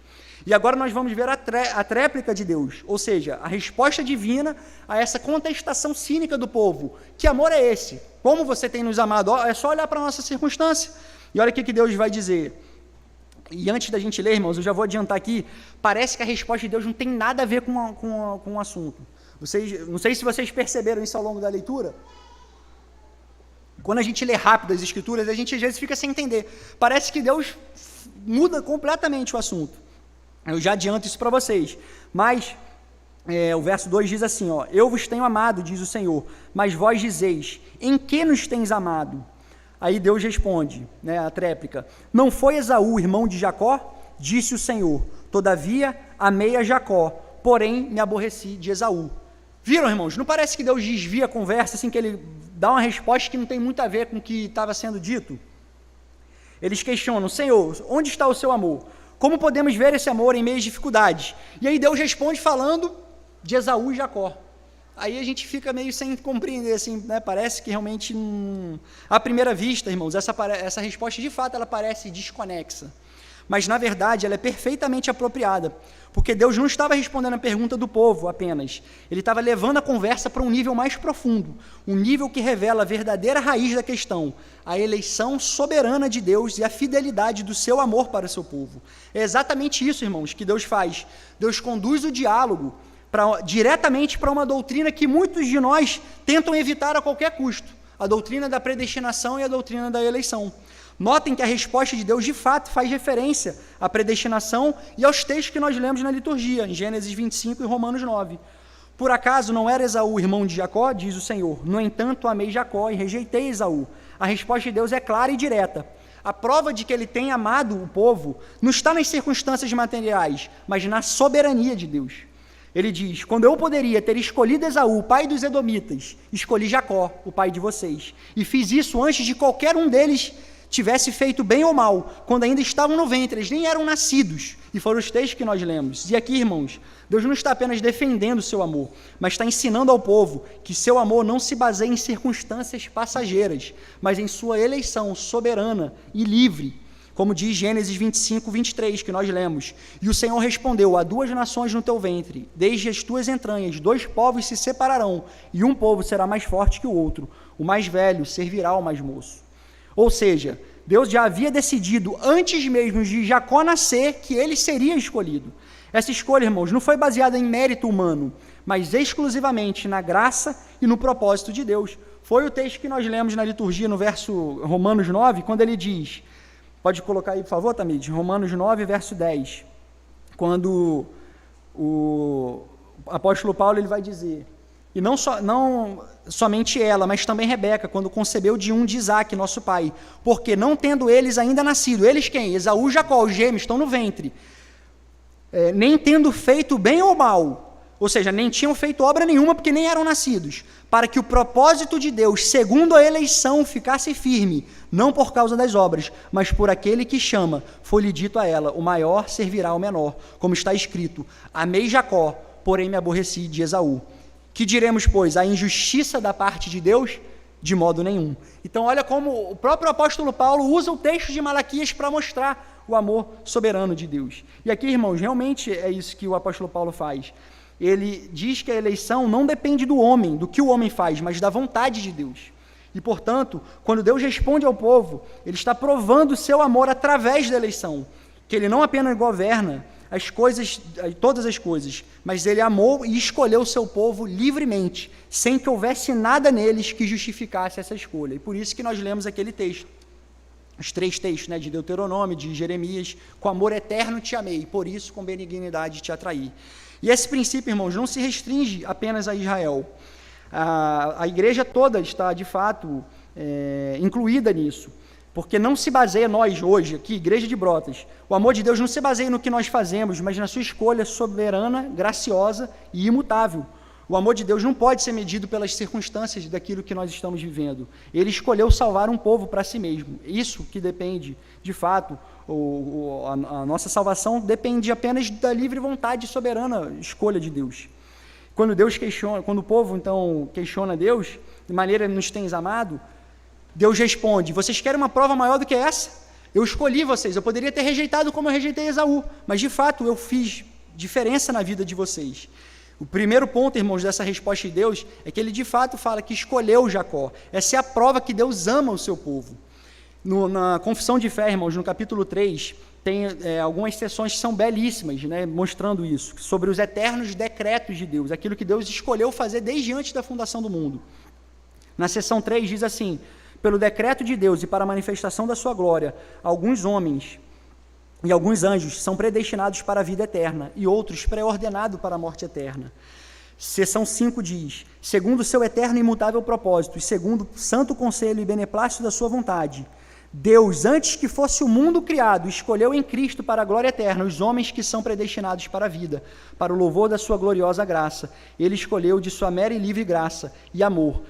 E agora nós vamos ver a tréplica de Deus, ou seja, a resposta divina a essa contestação cínica do povo. Que amor é esse? Como você tem nos amado? É só olhar para a nossa circunstância. E olha o que Deus vai dizer. E antes da gente ler, irmãos, eu já vou adiantar aqui, parece que a resposta de Deus não tem nada a ver com o assunto. Não sei se vocês perceberam isso ao longo da leitura. Quando a gente lê rápido as Escrituras, a gente às vezes fica sem entender. Parece que Deus muda completamente o assunto. Eu já adianto isso para vocês. Mas o verso 2 diz assim, ó, eu vos tenho amado, diz o Senhor, mas vós dizeis, em que nos tens amado? Aí Deus responde, a tréplica, não foi Esaú, irmão de Jacó? Disse o Senhor, todavia amei a Jacó, porém me aborreci de Esaú. Viram, irmãos? Não parece que Deus desvia a conversa, assim, que ele dá uma resposta que não tem muito a ver com o que estava sendo dito? Eles questionam, Senhor, onde está o seu amor? Como podemos ver esse amor em meio às dificuldades? E aí Deus responde falando de Esaú e Jacó. Aí a gente fica meio sem compreender, assim, parece que realmente, à primeira vista, irmãos, essa resposta, de fato, ela parece desconexa. Mas, na verdade, ela é perfeitamente apropriada, porque Deus não estava respondendo a pergunta do povo apenas, ele estava levando a conversa para um nível mais profundo, um nível que revela a verdadeira raiz da questão, a eleição soberana de Deus e a fidelidade do seu amor para o seu povo. É exatamente isso, irmãos, que Deus faz. Deus conduz o diálogo diretamente para uma doutrina que muitos de nós tentam evitar a qualquer custo, a doutrina da predestinação e a doutrina da eleição. Notem que a resposta de Deus, de fato, faz referência à predestinação e aos textos que nós lemos na liturgia, em Gênesis 25 e Romanos 9. Por acaso não era Esaú irmão de Jacó, diz o Senhor, no entanto amei Jacó e rejeitei Esaú. A resposta de Deus é clara e direta. A prova de que ele tem amado o povo não está nas circunstâncias materiais, mas na soberania de Deus. Ele diz, quando eu poderia ter escolhido Esaú, pai dos Edomitas, escolhi Jacó, o pai de vocês, e fiz isso antes de qualquer um deles tivesse feito bem ou mal, quando ainda estavam no ventre, eles nem eram nascidos, e foram os textos que nós lemos. E aqui, irmãos, Deus não está apenas defendendo o seu amor, mas está ensinando ao povo que seu amor não se baseia em circunstâncias passageiras, mas em sua eleição soberana e livre, como diz Gênesis 25, 23, que nós lemos. E o Senhor respondeu, há 2 nações no teu ventre, desde as tuas entranhas, 2 povos se separarão, e um povo será mais forte que o outro, o mais velho servirá ao mais moço. Ou seja, Deus já havia decidido, antes mesmo de Jacó nascer, que ele seria escolhido. Essa escolha, irmãos, não foi baseada em mérito humano, mas exclusivamente na graça e no propósito de Deus. Foi o texto que nós lemos na liturgia, no verso Romanos 9, quando ele diz, pode colocar aí, por favor, Tamid, Romanos 9, verso 10, quando o apóstolo Paulo ele vai dizer, e não somente ela, mas também Rebeca, quando concebeu de Isaque, nosso pai, porque não tendo eles ainda nascido, eles quem? Esaú e Jacó, os gêmeos, estão no ventre, nem tendo feito bem ou mal, ou seja, nem tinham feito obra nenhuma, porque nem eram nascidos, para que o propósito de Deus, segundo a eleição, ficasse firme, não por causa das obras, mas por aquele que chama, foi-lhe dito a ela, o maior servirá ao menor, como está escrito, amei Jacó, porém me aborreci de Esaú. Que diremos, pois, a injustiça da parte de Deus? De modo nenhum. Então, olha como o próprio apóstolo Paulo usa o texto de Malaquias para mostrar o amor soberano de Deus. E aqui, irmãos, realmente é isso que o apóstolo Paulo faz. Ele diz que a eleição não depende do homem, do que o homem faz, mas da vontade de Deus. E, portanto, quando Deus responde ao povo, ele está provando o seu amor através da eleição, que ele não apenas governa as coisas, todas as coisas, mas ele amou e escolheu o seu povo livremente, sem que houvesse nada neles que justificasse essa escolha. E por isso que nós lemos aquele texto, os 3 textos, de Deuteronômio, de Jeremias, com amor eterno te amei, por isso com benignidade te atraí. E esse princípio, irmãos, não se restringe apenas a Israel. A igreja toda está, de fato, incluída nisso. Porque não se baseia nós hoje, aqui, Igreja de Brotas, o amor de Deus não se baseia no que nós fazemos, mas na sua escolha soberana, graciosa e imutável. O amor de Deus não pode ser medido pelas circunstâncias daquilo que nós estamos vivendo. Ele escolheu salvar um povo para si mesmo. Isso que depende, de fato, a nossa salvação depende apenas da livre vontade e soberana escolha de Deus. Quando o povo, então, questiona Deus, de maneira nos tens amado, Deus responde: vocês querem uma prova maior do que essa? Eu escolhi vocês, eu poderia ter rejeitado como eu rejeitei Esaú, mas de fato eu fiz diferença na vida de vocês. O primeiro ponto, irmãos, dessa resposta de Deus é que ele de fato fala que escolheu Jacó. Essa é a prova que Deus ama o seu povo. Na Confissão de Fé, irmãos, no capítulo 3, tem algumas sessões que são belíssimas, né, mostrando isso, sobre os eternos decretos de Deus, aquilo que Deus escolheu fazer desde antes da fundação do mundo. Na seção 3 diz assim: pelo decreto de Deus e para a manifestação da sua glória, alguns homens e alguns anjos são predestinados para a vida eterna, e outros pré-ordenados para a morte eterna. Seção 5 diz: segundo o seu eterno e imutável propósito, e segundo o santo conselho e beneplácito da sua vontade, Deus, antes que fosse o mundo criado, escolheu em Cristo para a glória eterna os homens que são predestinados para a vida, para o louvor da sua gloriosa graça. Ele escolheu de sua mera e livre graça e amor,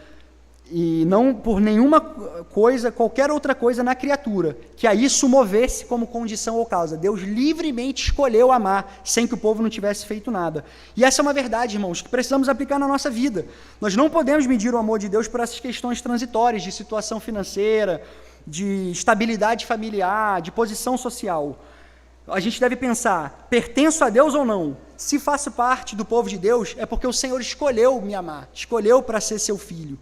e não por nenhuma coisa, qualquer outra coisa na criatura, que a isso movesse como condição ou causa. Deus livremente escolheu amar, sem que o povo não tivesse feito nada. E essa é uma verdade, irmãos, que precisamos aplicar na nossa vida. Nós não podemos medir o amor de Deus por essas questões transitórias, de situação financeira, de estabilidade familiar, de posição social. A gente deve pensar: pertenço a Deus ou não? Se faço parte do povo de Deus, é porque o Senhor escolheu me amar, escolheu para ser seu filho.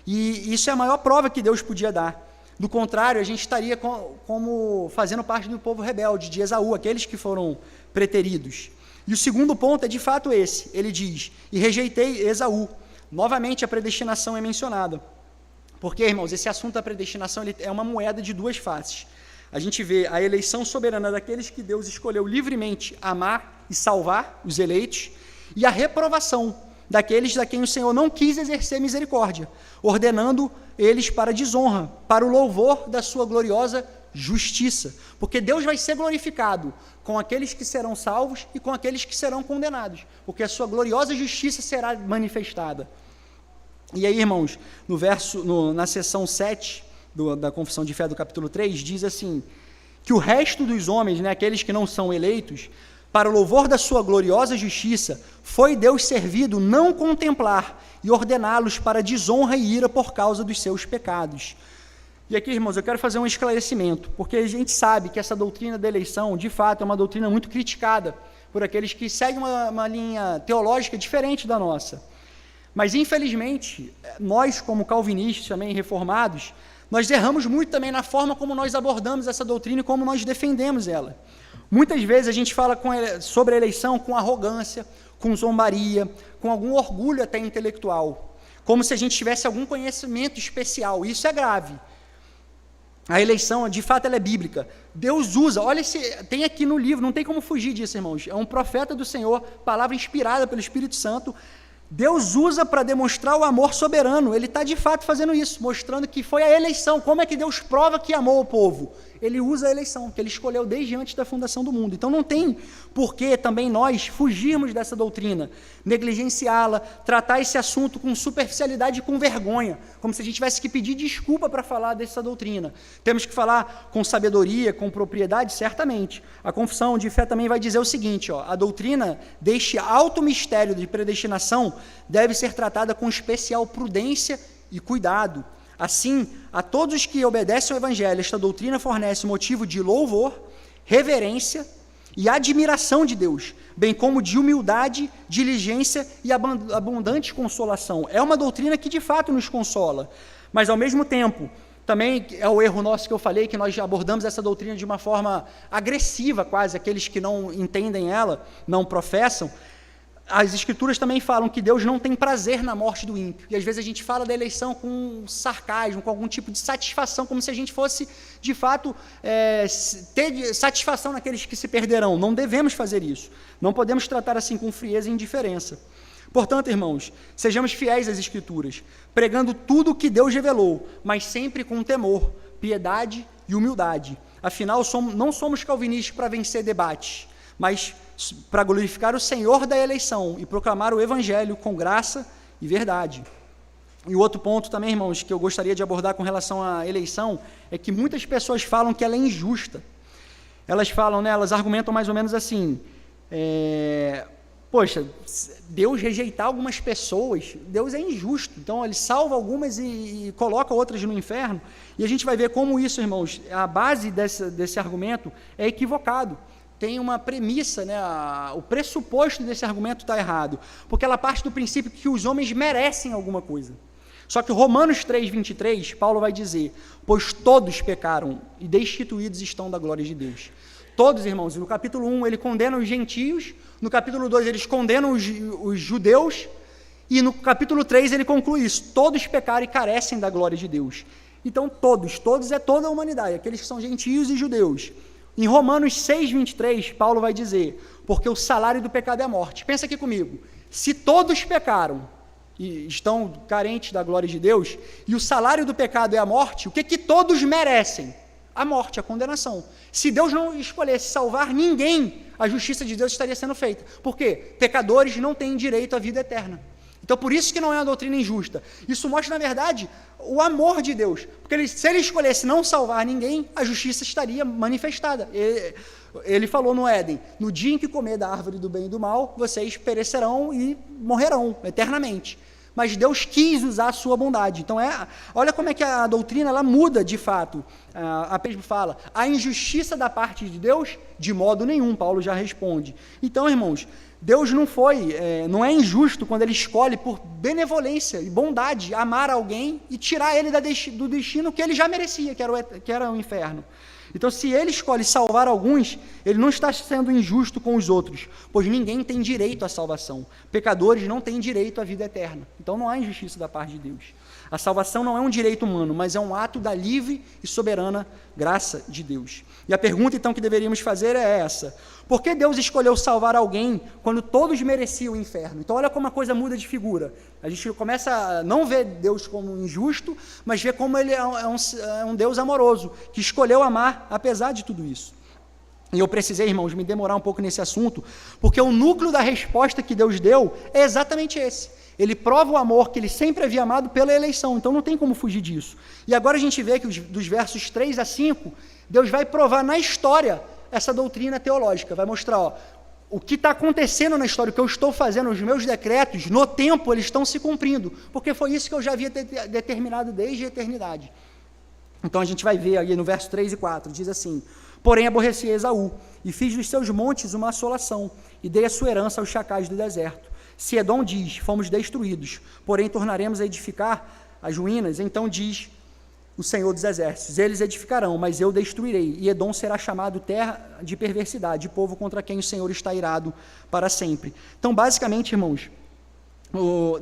E isso é a maior prova que Deus podia dar. Do contrário, a gente estaria como fazendo parte do povo rebelde, de Esaú, aqueles que foram preteridos. E o segundo ponto é de fato esse. Ele diz: e rejeitei Esaú. Novamente a predestinação é mencionada. Porque, irmãos, esse assunto da predestinação é uma moeda de duas faces. A gente vê a eleição soberana daqueles que Deus escolheu livremente amar e salvar, os eleitos, e a reprovação daqueles a quem o Senhor não quis exercer misericórdia, ordenando eles para desonra, para o louvor da sua gloriosa justiça. Porque Deus vai ser glorificado com aqueles que serão salvos e com aqueles que serão condenados, porque a sua gloriosa justiça será manifestada. E aí, irmãos, na seção 7 da Confissão de Fé do capítulo 3, diz assim, que o resto dos homens, né, aqueles que não são eleitos, para o louvor da sua gloriosa justiça, foi Deus servido não contemplar e ordená-los para desonra e ira por causa dos seus pecados. E aqui, irmãos, eu quero fazer um esclarecimento, porque a gente sabe que essa doutrina da eleição, de fato, é uma doutrina muito criticada por aqueles que seguem uma linha teológica diferente da nossa. Mas, infelizmente, nós, como calvinistas, também reformados, nós erramos muito também na forma como nós abordamos essa doutrina e como nós defendemos ela. Muitas vezes a gente fala sobre a eleição com arrogância, com zombaria, com algum orgulho até intelectual, como se a gente tivesse algum conhecimento especial. Isso é grave. A eleição, de fato, ela é bíblica. Deus usa, olha, tem aqui no livro, não tem como fugir disso, irmãos. É um profeta do Senhor, palavra inspirada pelo Espírito Santo. Deus usa para demonstrar o amor soberano. Ele está de fato fazendo isso, mostrando que foi a eleição. Como é que Deus prova que amou o povo? Ele usa a eleição, que ele escolheu desde antes da fundação do mundo. Então não tem por que também nós fugirmos dessa doutrina, negligenciá-la, tratar esse assunto com superficialidade e com vergonha, como se a gente tivesse que pedir desculpa para falar dessa doutrina. Temos que falar com sabedoria, com propriedade, certamente. A Confissão de Fé também vai dizer o seguinte, a doutrina deste alto mistério de predestinação deve ser tratada com especial prudência e cuidado. Assim, a todos os que obedecem ao Evangelho, esta doutrina fornece motivo de louvor, reverência e admiração de Deus, bem como de humildade, diligência e abundante consolação. É uma doutrina que de fato nos consola, mas ao mesmo tempo, também é o erro nosso que eu falei, que nós abordamos essa doutrina de uma forma agressiva quase, aqueles que não entendem ela, não professam. as escrituras também falam que Deus não tem prazer na morte do ímpio. E às vezes a gente fala da eleição com sarcasmo, com algum tipo de satisfação, como se a gente fosse, de fato, ter satisfação naqueles que se perderão. Não devemos fazer isso. Não podemos tratar assim com frieza e indiferença. Portanto, irmãos, sejamos fiéis às escrituras, pregando tudo o que Deus revelou, mas sempre com temor, piedade e humildade. Afinal, não somos calvinistas para vencer debates, mas para glorificar o Senhor da eleição e proclamar o Evangelho com graça e verdade. E o outro ponto também, irmãos, que eu gostaria de abordar com relação à eleição, é que muitas pessoas falam que ela é injusta. Elas falam, né, elas argumentam mais ou menos assim, poxa, Deus rejeitar algumas pessoas, Deus é injusto, então Ele salva algumas e coloca outras no inferno, e a gente vai ver como isso, irmãos, a base desse argumento é equivocado. Tem uma premissa, né, o pressuposto desse argumento está errado, porque ela parte do princípio que os homens merecem alguma coisa. Só que Romanos 3:23, Paulo vai dizer, pois todos pecaram e destituídos estão da glória de Deus. Todos, irmãos, e no capítulo 1 ele condena os gentios, no capítulo 2 eles condenam os judeus, e no capítulo 3 ele conclui isso, todos pecaram e carecem da glória de Deus. Então todos é toda a humanidade, aqueles que são gentios e judeus. Em Romanos 6:23, Paulo vai dizer, porque o salário do pecado é a morte. Pensa aqui comigo, se todos pecaram e estão carentes da glória de Deus, e o salário do pecado é a morte, o que todos merecem? A morte, a condenação. Se Deus não escolhesse salvar ninguém, a justiça de Deus estaria sendo feita. Por quê? Pecadores não têm direito à vida eterna. Então, por isso que não é uma doutrina injusta. Isso mostra, na verdade, o amor de Deus. Porque se ele escolhesse não salvar ninguém, a justiça estaria manifestada. Ele falou no Éden, no dia em que comer da árvore do bem e do mal, vocês perecerão e morrerão eternamente. Mas Deus quis usar a sua bondade. Então, olha como é que a doutrina ela muda de fato. A Pedro fala, a injustiça da parte de Deus, de modo nenhum, Paulo já responde. Então, irmãos, Deus não é injusto quando Ele escolhe por benevolência e bondade amar alguém e tirar ele do destino que ele já merecia, que era o inferno. Então, se Ele escolhe salvar alguns, Ele não está sendo injusto com os outros, pois ninguém tem direito à salvação. Pecadores não têm direito à vida eterna. Então, não há injustiça da parte de Deus. A salvação não é um direito humano, mas é um ato da livre e soberana graça de Deus. E a pergunta, então, que deveríamos fazer é essa: por que Deus escolheu salvar alguém quando todos mereciam o inferno? Então, olha como a coisa muda de figura. A gente começa a não ver Deus como injusto, mas ver como Ele é um Deus amoroso, que escolheu amar apesar de tudo isso. E eu precisei, irmãos, me demorar um pouco nesse assunto, porque o núcleo da resposta que Deus deu é exatamente esse. Ele prova o amor que Ele sempre havia amado pela eleição, então não tem como fugir disso. E agora a gente vê que dos versos 3 a 5, Deus vai provar na história essa doutrina teológica, vai mostrar, o que está acontecendo na história, o que eu estou fazendo, os meus decretos, no tempo eles estão se cumprindo, porque foi isso que eu já havia determinado desde a eternidade. Então a gente vai ver aí no verso 3 e 4, diz assim, porém aborreci Esaú, e fiz dos seus montes uma assolação, e dei a sua herança aos chacais do deserto. Se Edom diz, fomos destruídos, porém tornaremos a edificar as ruínas, então diz o Senhor dos Exércitos, eles edificarão, mas eu destruirei, e Edom será chamado terra de perversidade, povo contra quem o Senhor está irado para sempre. Então, basicamente, irmãos,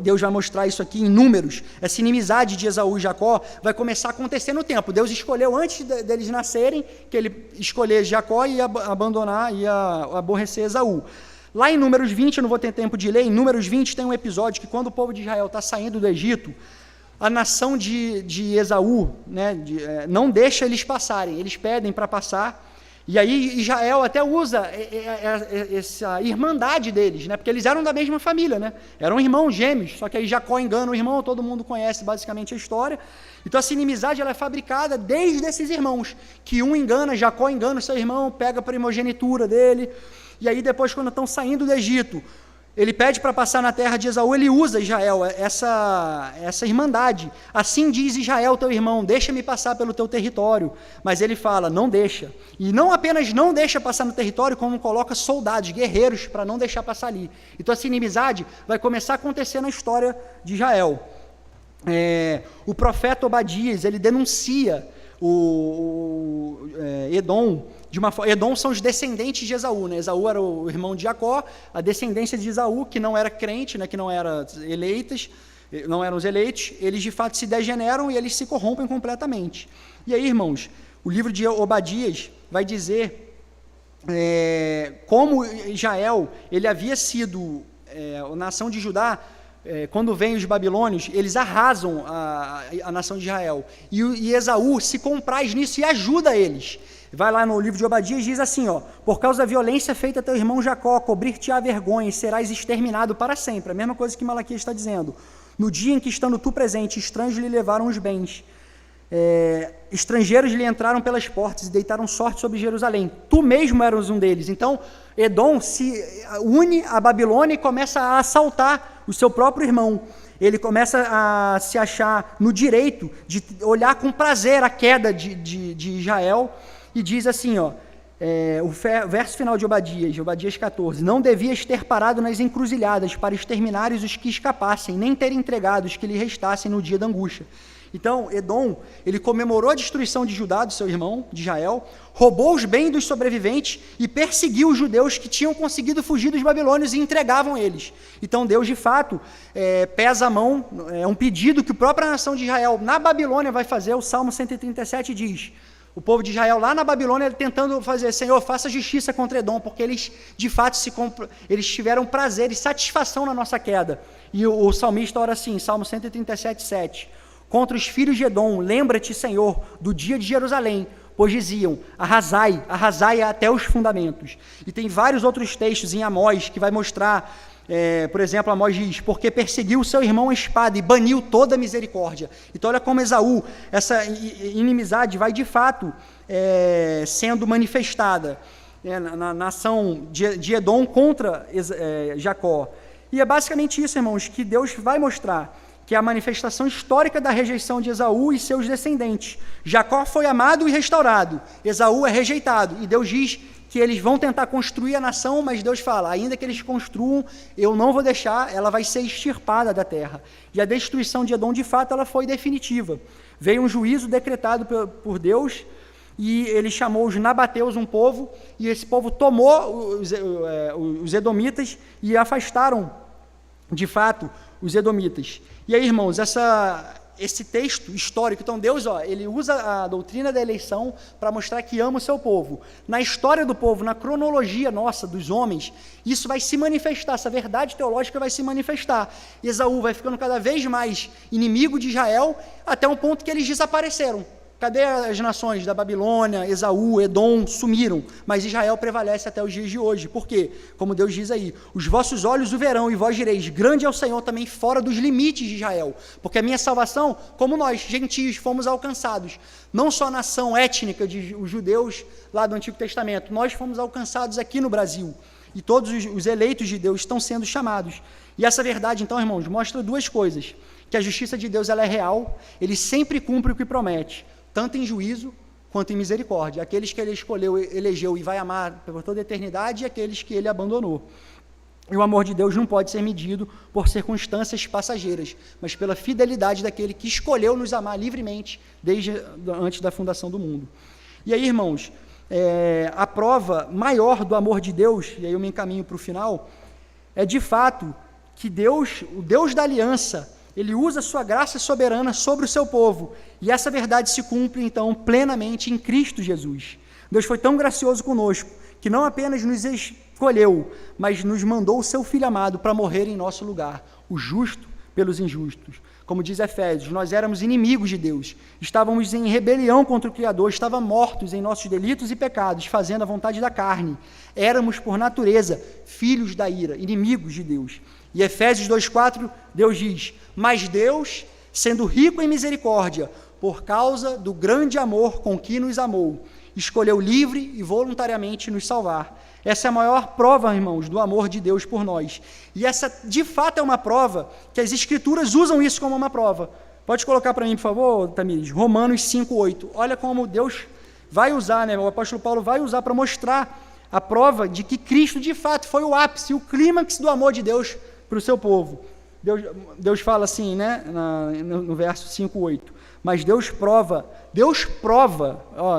Deus vai mostrar isso aqui em números, essa inimizade de Esaú e Jacó vai começar a acontecer no tempo. Deus escolheu antes deles nascerem, que ele escolher Jacó e abandonar e aborrecer Esaú. Lá em Números 20, eu não vou ter tempo de ler, em Números 20 tem um episódio que quando o povo de Israel está saindo do Egito, a nação de Esaú, né, não deixa eles passarem, eles pedem para passar, e aí Israel até usa essa irmandade deles, né, porque eles eram da mesma família, né, eram irmãos gêmeos, só que aí Jacó engana o irmão, todo mundo conhece basicamente a história, então essa inimizade ela é fabricada desde esses irmãos, que um engana, Jacó engana o seu irmão, pega a primogenitura dele, e aí depois quando estão saindo do Egito, ele pede para passar na terra de Esaú, ele usa Israel, essa irmandade. Assim diz Israel, teu irmão, deixa-me passar pelo teu território. Mas ele fala, não deixa. E não apenas não deixa passar no território, como coloca soldados, guerreiros, para não deixar passar ali. Então essa inimizade vai começar a acontecer na história de Israel. O profeta Obadias, ele denuncia Edom, Edom são os descendentes de Esaú, né? Esaú era o irmão de Jacó, a descendência de Esaú, que não era crente, né? Que não era não eram os eleitos, eles de fato se degeneram e eles se corrompem completamente. E aí, irmãos, o livro de Obadias vai dizer como Israel, ele havia sido, a nação de Judá, quando vêm os babilônios, eles arrasam a nação de Israel, e Esaú se compraz nisso e ajuda eles. Vai lá no livro de Obadias e diz assim, por causa da violência feita a teu irmão Jacó, cobrir-te-á vergonha e serás exterminado para sempre. A mesma coisa que Malaquias está dizendo. No dia em que, estando tu presente, estranhos lhe levaram os bens, estrangeiros lhe entraram pelas portas e deitaram sorte sobre Jerusalém. Tu mesmo eras um deles. Então, Edom se une à Babilônia e começa a assaltar o seu próprio irmão. Ele começa a se achar no direito de olhar com prazer a queda de Israel, e diz assim, o verso final de Obadias 14, não devias ter parado nas encruzilhadas para exterminares os que escapassem, nem ter entregado os que lhe restassem no dia da angústia. Então, Edom, ele comemorou a destruição de Judá, do seu irmão, de Israel, roubou os bens dos sobreviventes e perseguiu os judeus que tinham conseguido fugir dos babilônios e entregavam eles. Então, Deus, de fato, pesa a mão, é um pedido que a própria nação de Israel, na Babilônia, vai fazer. O Salmo 137 diz, o povo de Israel lá na Babilônia tentando fazer, Senhor, faça justiça contra Edom, porque eles de fato eles tiveram prazer e satisfação na nossa queda. E o salmista ora assim, Salmo 137, 7, contra os filhos de Edom, lembra-te, Senhor, do dia de Jerusalém, pois diziam, arrasai até os fundamentos. E tem vários outros textos em Amós que vai mostrar, por exemplo, Amós diz, porque perseguiu o seu irmão a espada e baniu toda a misericórdia. Então olha como Esaú, essa inimizade vai de fato sendo manifestada na nação de Edom contra Jacó. E é basicamente isso, irmãos, que Deus vai mostrar, que é a manifestação histórica da rejeição de Esaú e seus descendentes. Jacó foi amado e restaurado, Esaú é rejeitado, e Deus diz que eles vão tentar construir a nação, mas Deus fala, ainda que eles construam, eu não vou deixar, ela vai ser extirpada da terra. E a destruição de Edom, de fato, ela foi definitiva. Veio um juízo decretado por Deus, e ele chamou os nabateus, um povo, e esse povo tomou os edomitas e afastaram, de fato, os edomitas. E aí, irmãos, esse texto histórico, então Deus, ele usa a doutrina da eleição para mostrar que ama o seu povo. Na história do povo, na cronologia nossa, dos homens, isso vai se manifestar, essa verdade teológica vai se manifestar. Esaú vai ficando cada vez mais inimigo de Israel, até um ponto que eles desapareceram. Cadê as nações da Babilônia, Esaú, Edom, sumiram, mas Israel prevalece até os dias de hoje. Por quê? Como Deus diz aí, os vossos olhos o verão e vós direis, grande é o Senhor também fora dos limites de Israel, porque a minha salvação, como nós, gentios, fomos alcançados, não só a nação étnica de os judeus lá do Antigo Testamento, nós fomos alcançados aqui no Brasil, e todos os eleitos de Deus estão sendo chamados. E essa verdade, então, irmãos, mostra duas coisas, que a justiça de Deus ela é real, ele sempre cumpre o que promete, tanto em juízo quanto em misericórdia. Aqueles que ele escolheu, elegeu e vai amar por toda a eternidade, e aqueles que ele abandonou. E o amor de Deus não pode ser medido por circunstâncias passageiras, mas pela fidelidade daquele que escolheu nos amar livremente desde antes da fundação do mundo. E aí, irmãos, a prova maior do amor de Deus, e aí eu me encaminho para o final, é de fato que Deus, o Deus da aliança, ele usa a sua graça soberana sobre o seu povo, e essa verdade se cumpre, então, plenamente em Cristo Jesus. Deus foi tão gracioso conosco, que não apenas nos escolheu, mas nos mandou o seu Filho amado para morrer em nosso lugar, o justo pelos injustos. Como diz Efésios, nós éramos inimigos de Deus, estávamos em rebelião contra o Criador, estávamos mortos em nossos delitos e pecados, fazendo a vontade da carne. Éramos, por natureza, filhos da ira, inimigos de Deus. E Efésios 2,4, Deus diz, mas Deus, sendo rico em misericórdia, por causa do grande amor com que nos amou, escolheu livre e voluntariamente nos salvar. Essa é a maior prova, irmãos, do amor de Deus por nós. E essa, de fato, é uma prova que as Escrituras usam isso como uma prova. Pode colocar para mim, por favor, Tamires, Romanos 5,8. Olha como Deus vai usar, o apóstolo Paulo vai usar para mostrar a prova de que Cristo, de fato, foi o ápice, o clímax do amor de Deus para o seu povo. Deus fala assim, no verso 5,8, mas Deus prova,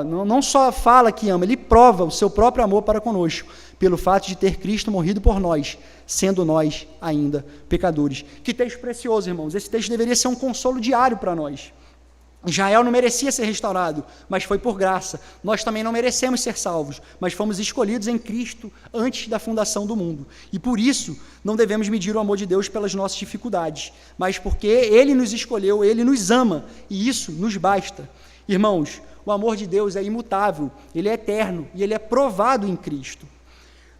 não só fala que ama, Ele prova o seu próprio amor para conosco, pelo fato de ter Cristo morrido por nós, sendo nós ainda pecadores. Que texto precioso, irmãos. Esse texto deveria ser um consolo diário para nós. Israel não merecia ser restaurado, mas foi por graça. Nós também não merecemos ser salvos, mas fomos escolhidos em Cristo antes da fundação do mundo. E por isso, não devemos medir o amor de Deus pelas nossas dificuldades, mas porque Ele nos escolheu, Ele nos ama, e isso nos basta. Irmãos, o amor de Deus é imutável, Ele é eterno, e Ele é provado em Cristo.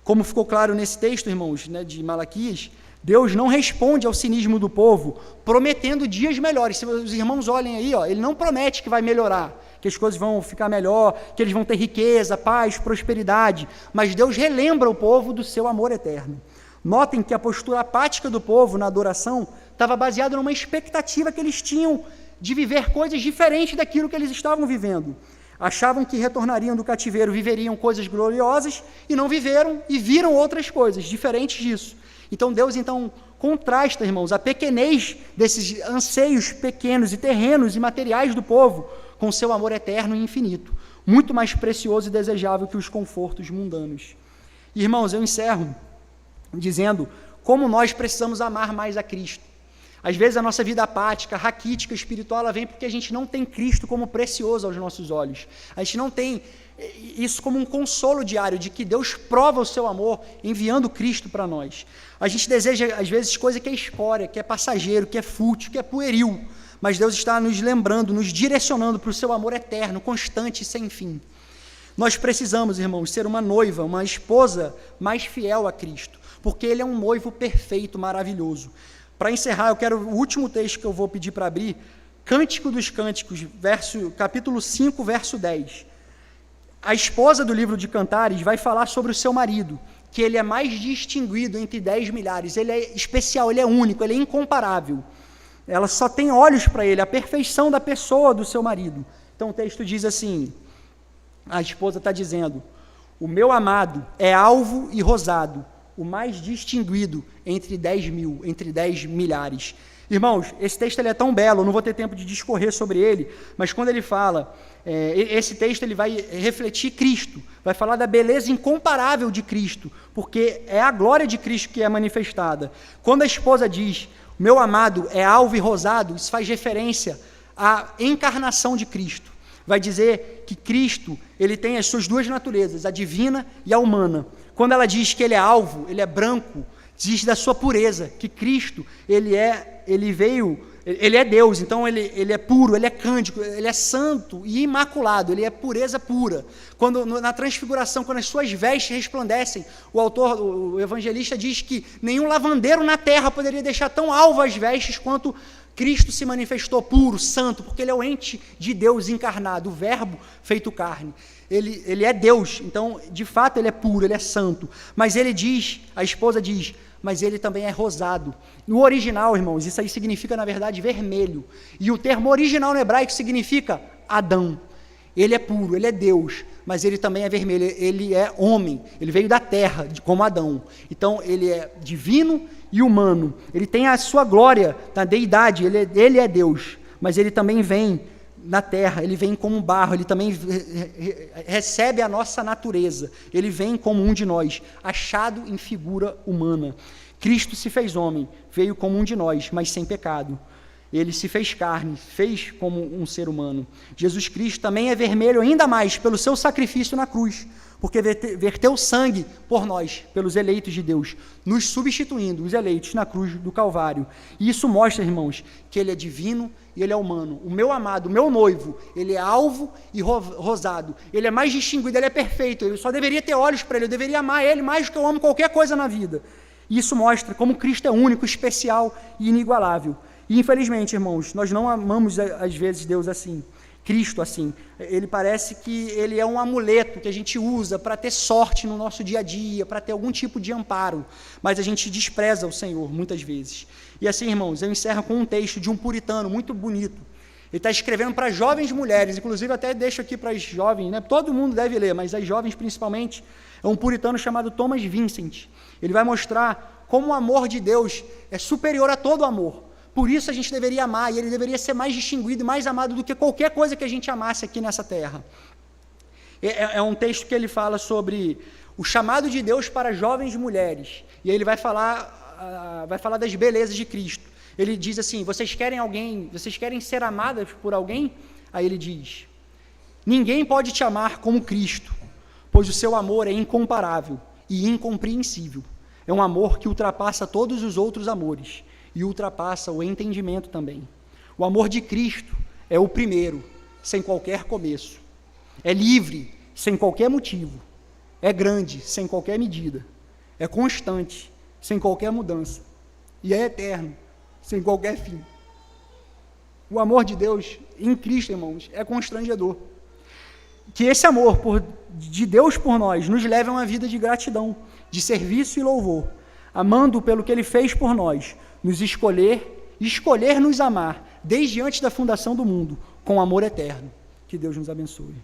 Como ficou claro nesse texto, irmãos, de Malaquias, Deus não responde ao cinismo do povo, prometendo dias melhores. Se os irmãos olhem aí, Ele não promete que vai melhorar, que as coisas vão ficar melhor, que eles vão ter riqueza, paz, prosperidade, mas Deus relembra o povo do seu amor eterno. Notem que a postura apática do povo na adoração estava baseada numa expectativa que eles tinham de viver coisas diferentes daquilo que eles estavam vivendo. Achavam que retornariam do cativeiro, viveriam coisas gloriosas, e não viveram e viram outras coisas diferentes disso. Então Deus contrasta, irmãos, a pequenez desses anseios pequenos e terrenos e materiais do povo com seu amor eterno e infinito, muito mais precioso e desejável que os confortos mundanos. Irmãos, eu encerro dizendo como nós precisamos amar mais a Cristo. Às vezes a nossa vida apática, raquítica, espiritual, ela vem porque a gente não tem Cristo como precioso aos nossos olhos. A gente não tem isso como um consolo diário de que Deus prova o seu amor enviando Cristo para nós. A gente deseja, às vezes, coisa que é escória, que é passageiro, que é fútil, que é pueril, mas Deus está nos lembrando, nos direcionando para o seu amor eterno, constante e sem fim. Nós precisamos, irmãos, ser uma noiva, uma esposa mais fiel a Cristo, porque Ele é um noivo perfeito, maravilhoso. Para encerrar, o último texto que eu vou pedir para abrir, Cântico dos Cânticos, capítulo 5, verso 10. A esposa do livro de Cantares vai falar sobre o seu marido, que ele é mais distinguido entre 10 milhares, ele é especial, ele é único, ele é incomparável. Ela só tem olhos para ele, a perfeição da pessoa do seu marido. Então o texto diz assim, a esposa está dizendo, o meu amado é alvo e rosado, o mais distinguido entre 10 mil, entre 10 milhares. Irmãos, esse texto ele é tão belo, eu não vou ter tempo de discorrer sobre ele, mas quando ele fala, esse texto ele vai refletir Cristo, vai falar da beleza incomparável de Cristo, porque é a glória de Cristo que é manifestada. Quando a esposa diz, meu amado é alvo e rosado, isso faz referência à encarnação de Cristo. Vai dizer que Cristo ele tem as suas duas naturezas, a divina e a humana. Quando ela diz que ele é alvo, ele é branco, diz da sua pureza, que Cristo, ele é Deus, então ele é puro, ele é cândido, ele é santo e imaculado, ele é pureza pura. Quando na transfiguração, quando as suas vestes resplandecem, o evangelista diz que nenhum lavandeiro na terra poderia deixar tão alvas as vestes quanto Cristo se manifestou puro, santo, porque ele é o ente de Deus encarnado, o verbo feito carne. Ele é Deus, então, de fato, ele é puro, ele é santo. Mas ele diz, a esposa diz, mas ele também é rosado. No original, irmãos, isso aí significa, na verdade, vermelho. E o termo original no hebraico significa Adão. Ele é puro, ele é Deus, mas ele também é vermelho, ele é homem, ele veio da terra, como Adão. Então, ele é divino e humano. Ele tem a sua glória na deidade, ele é Deus, mas ele também vem na terra, ele vem como barro, ele também recebe a nossa natureza, ele vem como um de nós, achado em figura humana. Cristo se fez homem, veio como um de nós, mas sem pecado. Ele se fez carne, fez como um ser humano. Jesus Cristo também é vermelho ainda mais pelo seu sacrifício na cruz, porque verteu sangue por nós, pelos eleitos de Deus, nos substituindo, os eleitos, na cruz do Calvário. E isso mostra, irmãos, que ele é divino e ele é humano. O meu amado, o meu noivo, ele é alvo e rosado. Ele é mais distinguido, ele é perfeito. Eu só deveria ter olhos para ele, eu deveria amar ele mais do que eu amo qualquer coisa na vida. E isso mostra como Cristo é único, especial e inigualável. E infelizmente, irmãos, nós não amamos às vezes Deus assim, Cristo assim. Ele parece que ele é um amuleto que a gente usa para ter sorte no nosso dia a dia, para ter algum tipo de amparo, mas a gente despreza o Senhor muitas vezes. E assim, irmãos, eu encerro com um texto de um puritano muito bonito. Ele está escrevendo para jovens mulheres, inclusive até deixo aqui para as jovens, né? Todo mundo deve ler, mas as jovens principalmente. É um puritano chamado Thomas Vincent. Ele vai mostrar como o amor de Deus é superior a todo amor. Por isso a gente deveria amar, e ele deveria ser mais distinguido e mais amado do que qualquer coisa que a gente amasse aqui nessa terra. É um texto que ele fala sobre o chamado de Deus para jovens mulheres, e aí ele vai falar das belezas de Cristo. Ele diz assim: vocês querem ser amadas por alguém? Aí ele diz: ninguém pode te amar como Cristo, pois o seu amor é incomparável e incompreensível. É um amor que ultrapassa todos os outros amores e ultrapassa o entendimento também. O amor de Cristo é o primeiro, sem qualquer começo. É livre, sem qualquer motivo. É grande, sem qualquer medida. É constante, sem qualquer mudança. E é eterno, sem qualquer fim. O amor de Deus em Cristo, irmãos, é constrangedor. Que esse amor de Deus por nós nos leve a uma vida de gratidão, de serviço e louvor, amando pelo que Ele fez por nós, nos escolher nos amar, desde antes da fundação do mundo, com amor eterno. Que Deus nos abençoe.